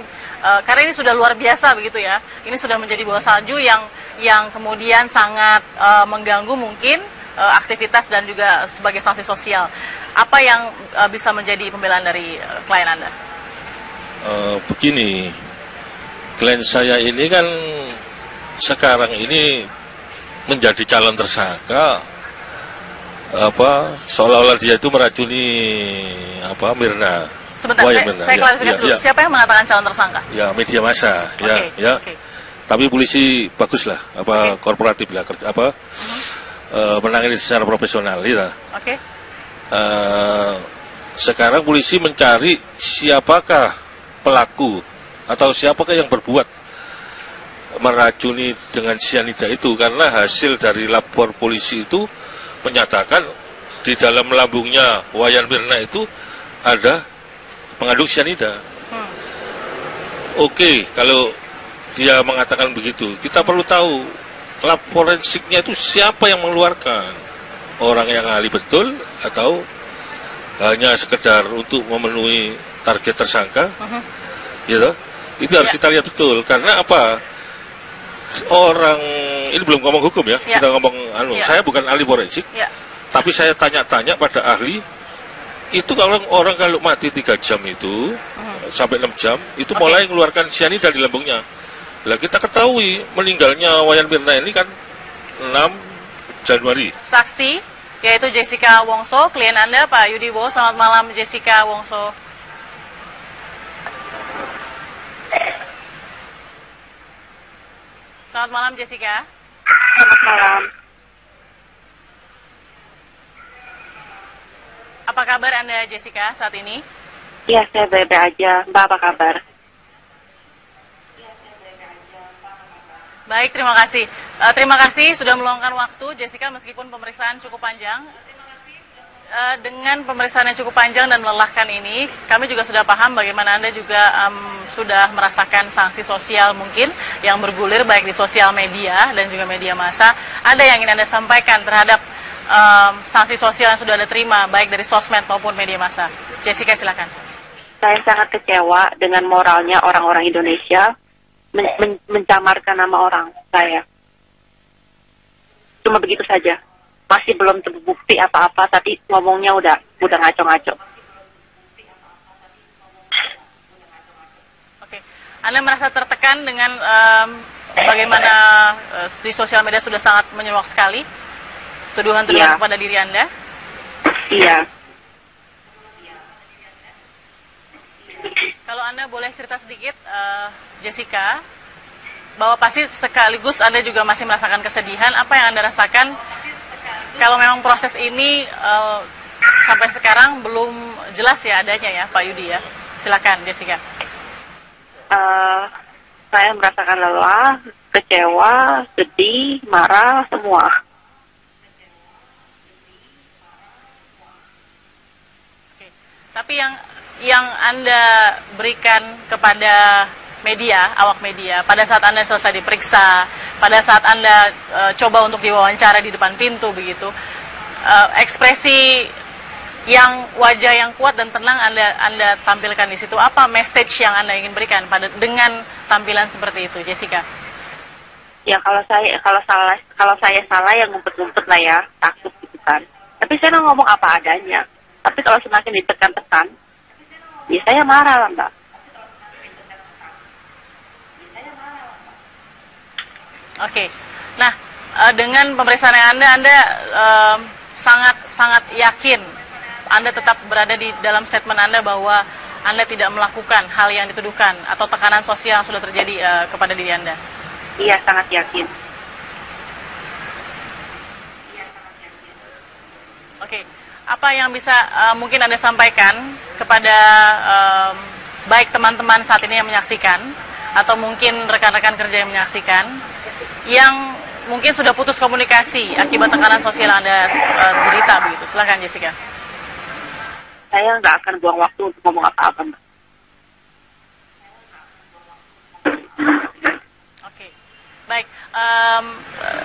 karena ini sudah luar biasa begitu ya, ini sudah menjadi bola salju yang kemudian sangat mengganggu mungkin aktivitas dan juga sebagai sanksi sosial. Apa yang bisa menjadi pembelaan dari klien Anda? Begini, klien saya ini kan sekarang ini menjadi calon tersangka, seolah-olah dia itu meracuni Mirna. Sebentar, saya klarifikasi dulu. Siapa yang mengatakan calon tersangka? Ya, media massa. Ya. Tapi polisi bagus lah, korporatif lah, menangani secara profesional, ya. Oke. Sekarang polisi mencari siapakah pelaku atau siapakah yang berbuat meracuni dengan sianida itu, karena hasil dari lapor polisi itu menyatakan di dalam lambungnya Wayan Mirna itu ada mengandung sianida. Oke, kalau dia mengatakan begitu, kita perlu tahu lab forensiknya itu siapa yang mengeluarkan, orang yang ahli betul atau hanya sekedar untuk memenuhi target tersangka, gitu. Itu harus kita lihat betul, karena apa? Orang ini belum ngomong hukum ya, kita ngomong saya bukan ahli forensik, tapi saya tanya-tanya pada ahli. Itu kalau orang mati 3 jam itu sampai 6 jam itu mulai mengeluarkan sianida di lambungnya. Lah kita ketahui meninggalnya Wayan Mirna ini kan 6 Januari. Saksi yaitu Jessica Wongso, klien Anda Pak Yudi Bowo. Selamat malam Jessica Wongso. Selamat malam Jessica. Selamat malam. Apa kabar Anda Jessica saat ini? Iya, saya baik-baik aja. Mbak, apa kabar? Baik, terima kasih. Terima kasih sudah meluangkan waktu Jessica, meskipun pemeriksaan cukup panjang. Dengan pemeriksaan yang cukup panjang dan melelahkan ini, kami juga sudah paham bagaimana Anda juga sudah merasakan sanksi sosial mungkin yang bergulir baik di sosial media dan juga media massa. Ada yang ingin Anda sampaikan terhadap sanksi sosial yang sudah Anda terima baik dari sosmed maupun media massa? Jessica, silakan. Saya sangat kecewa dengan moralnya orang-orang Indonesia mencamarkan nama orang saya. Cuma begitu saja. Masih belum terbukti apa-apa, tapi ngomongnya udah ngaco-ngaco. Oke, Anda merasa tertekan dengan bagaimana di sosial media sudah sangat menyeruak sekali tuduhan-tuduhan kepada diri Anda? Iya. Kalau Anda boleh cerita sedikit, Jessica, bahwa pasti sekaligus Anda juga masih merasakan kesedihan. Apa yang Anda rasakan kalau memang proses ini sampai sekarang belum jelas ya adanya ya, Pak Yudi ya? Silakan, Jessica. Saya merasakan lelah, kecewa, sedih, marah, semua. Tapi yang Anda berikan kepada media, awak media, pada saat Anda selesai diperiksa, pada saat Anda coba untuk diwawancara di depan pintu begitu, ekspresi yang wajah yang kuat dan tenang Anda tampilkan di situ, apa message yang Anda ingin berikan dengan tampilan seperti itu, Jessica? Ya kalau saya salah ya ngumpet-ngumpet lah ya, takut gitu kan. Tapi saya ngomong apa adanya. Tapi kalau semakin ditekan-tekan, ya saya marah lah, Mbak. Oke. Nah, dengan pemeriksaan yang Anda sangat yakin Anda tetap berada di dalam statement Anda bahwa Anda tidak melakukan hal yang dituduhkan atau tekanan sosial yang sudah terjadi kepada diri Anda? Iya, sangat yakin. Oke. Apa yang bisa mungkin Anda sampaikan kepada baik teman-teman saat ini yang menyaksikan atau mungkin rekan-rekan kerja yang menyaksikan yang mungkin sudah putus komunikasi akibat tekanan sosial yang Anda derita begitu? Silakan Jessica. Saya nggak akan buang waktu untuk ngomong apa-apa, Mbak. Oke, baik.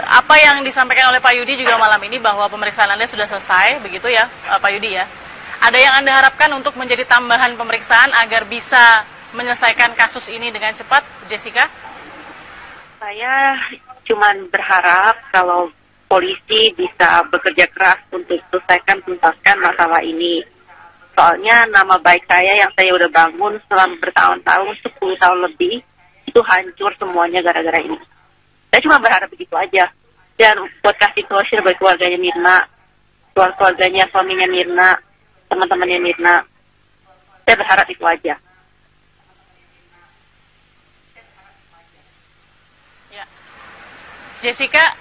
Apa yang disampaikan oleh Pak Yudi juga malam ini bahwa pemeriksaan Anda sudah selesai, begitu ya, Pak Yudi ya? Ada yang Anda harapkan untuk menjadi tambahan pemeriksaan agar bisa menyelesaikan kasus ini dengan cepat, Jessica? Saya cuma berharap kalau polisi bisa bekerja keras untuk tuntaskan masalah ini. Soalnya nama baik saya yang saya udah bangun selama bertahun-tahun, 10 tahun lebih, itu hancur semuanya gara-gara ini. Saya cuma berharap begitu aja. Dan buat kasih closure bagi keluarganya Mirna, keluarganya suaminya Mirna, teman-temannya Mirna. Saya berharap itu aja. Ya. Jessica,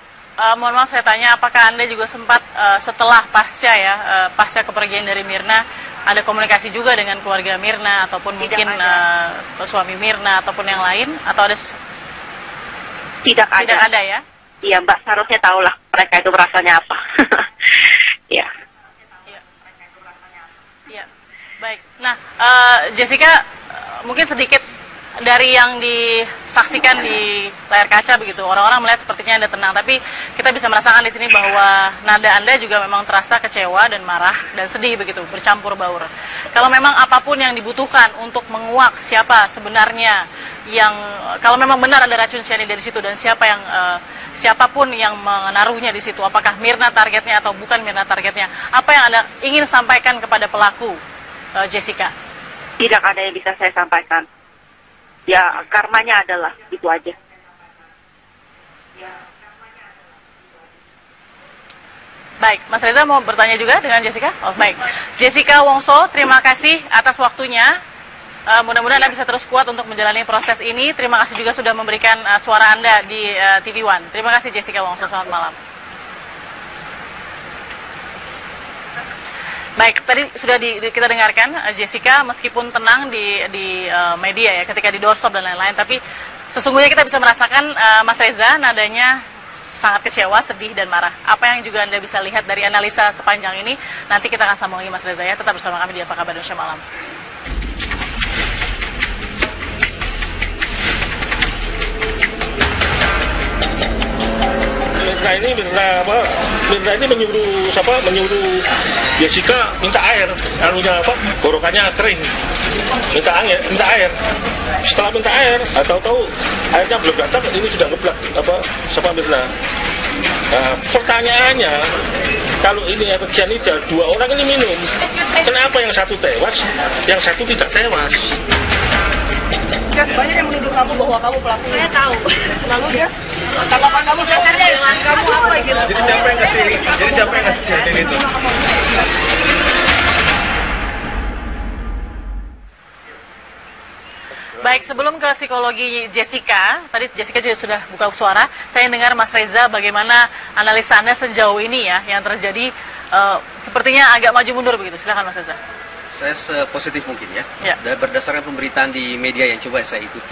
mohon maaf saya tanya, apakah Anda juga sempat setelah pasca kepergian dari Mirna, ada komunikasi juga dengan keluarga Mirna ataupun mungkin suami Mirna ataupun yang lain, atau ada? Tidak ada. Tidak ada ya? Iya, Mbak, seharusnya tahulah mereka itu rasanya apa. Iya. Iya. Baik. Nah, Jessica, mungkin sedikit dari yang disaksikan di layar kaca begitu, orang-orang melihat sepertinya Anda tenang, tapi kita bisa merasakan di sini bahwa nada Anda juga memang terasa kecewa dan marah dan sedih begitu, bercampur baur. Kalau memang apapun yang dibutuhkan untuk menguak siapa sebenarnya yang, kalau memang benar ada racun cyanida di situ dan siapapun yang menaruhnya di situ, apakah Mirna targetnya atau bukan Mirna targetnya, apa yang Anda ingin sampaikan kepada pelaku, Jessica? Tidak ada yang bisa saya sampaikan. Ya, karmanya adalah itu aja. Baik, Mas Reza mau bertanya juga dengan Jessica? Oh, baik. Jessica Wongso, terima kasih atas waktunya. Mudah-mudahan Anda bisa terus kuat untuk menjalani proses ini. Terima kasih juga sudah memberikan suara Anda di TV One. Terima kasih Jessica Wongso, selamat malam. Baik, tadi sudah kita dengarkan Jessica meskipun tenang di media ya ketika di doorstop dan lain-lain, tapi sesungguhnya kita bisa merasakan Mas Reza nadanya sangat kecewa, sedih dan marah. Apa yang juga Anda bisa lihat dari analisa sepanjang ini, nanti kita akan sambung lagi Mas Reza ya. Tetap bersama kami di Apa Kabar Indonesia Malam. Mirna ini menyuruh Jessica minta air, gorokannya kering, minta air. Setelah minta air, tahu-tahu airnya belum datang, ini sudah ngeblak sama Mirna. Nah, pertanyaannya, kalau ini efek cyanida, 2 orang ini minum, kenapa yang satu tewas, yang satu tidak tewas? Banyak yang menuduh kamu bahwa kamu pelakunya. Saya tahu. Lalu dia, tanggapan kamu dasarnya kamu apa gitu? Jadi siapa yang ngasih cyanida itu? Baik, sebelum ke psikologi Jessica, tadi Jessica juga sudah buka suara, saya dengar Mas Reza bagaimana analisa Anda sejauh ini ya, yang terjadi sepertinya agak maju mundur begitu. Silakan Mas Reza. Saya sepositif mungkin ya. Dan berdasarkan pemberitaan di media yang coba saya ikuti.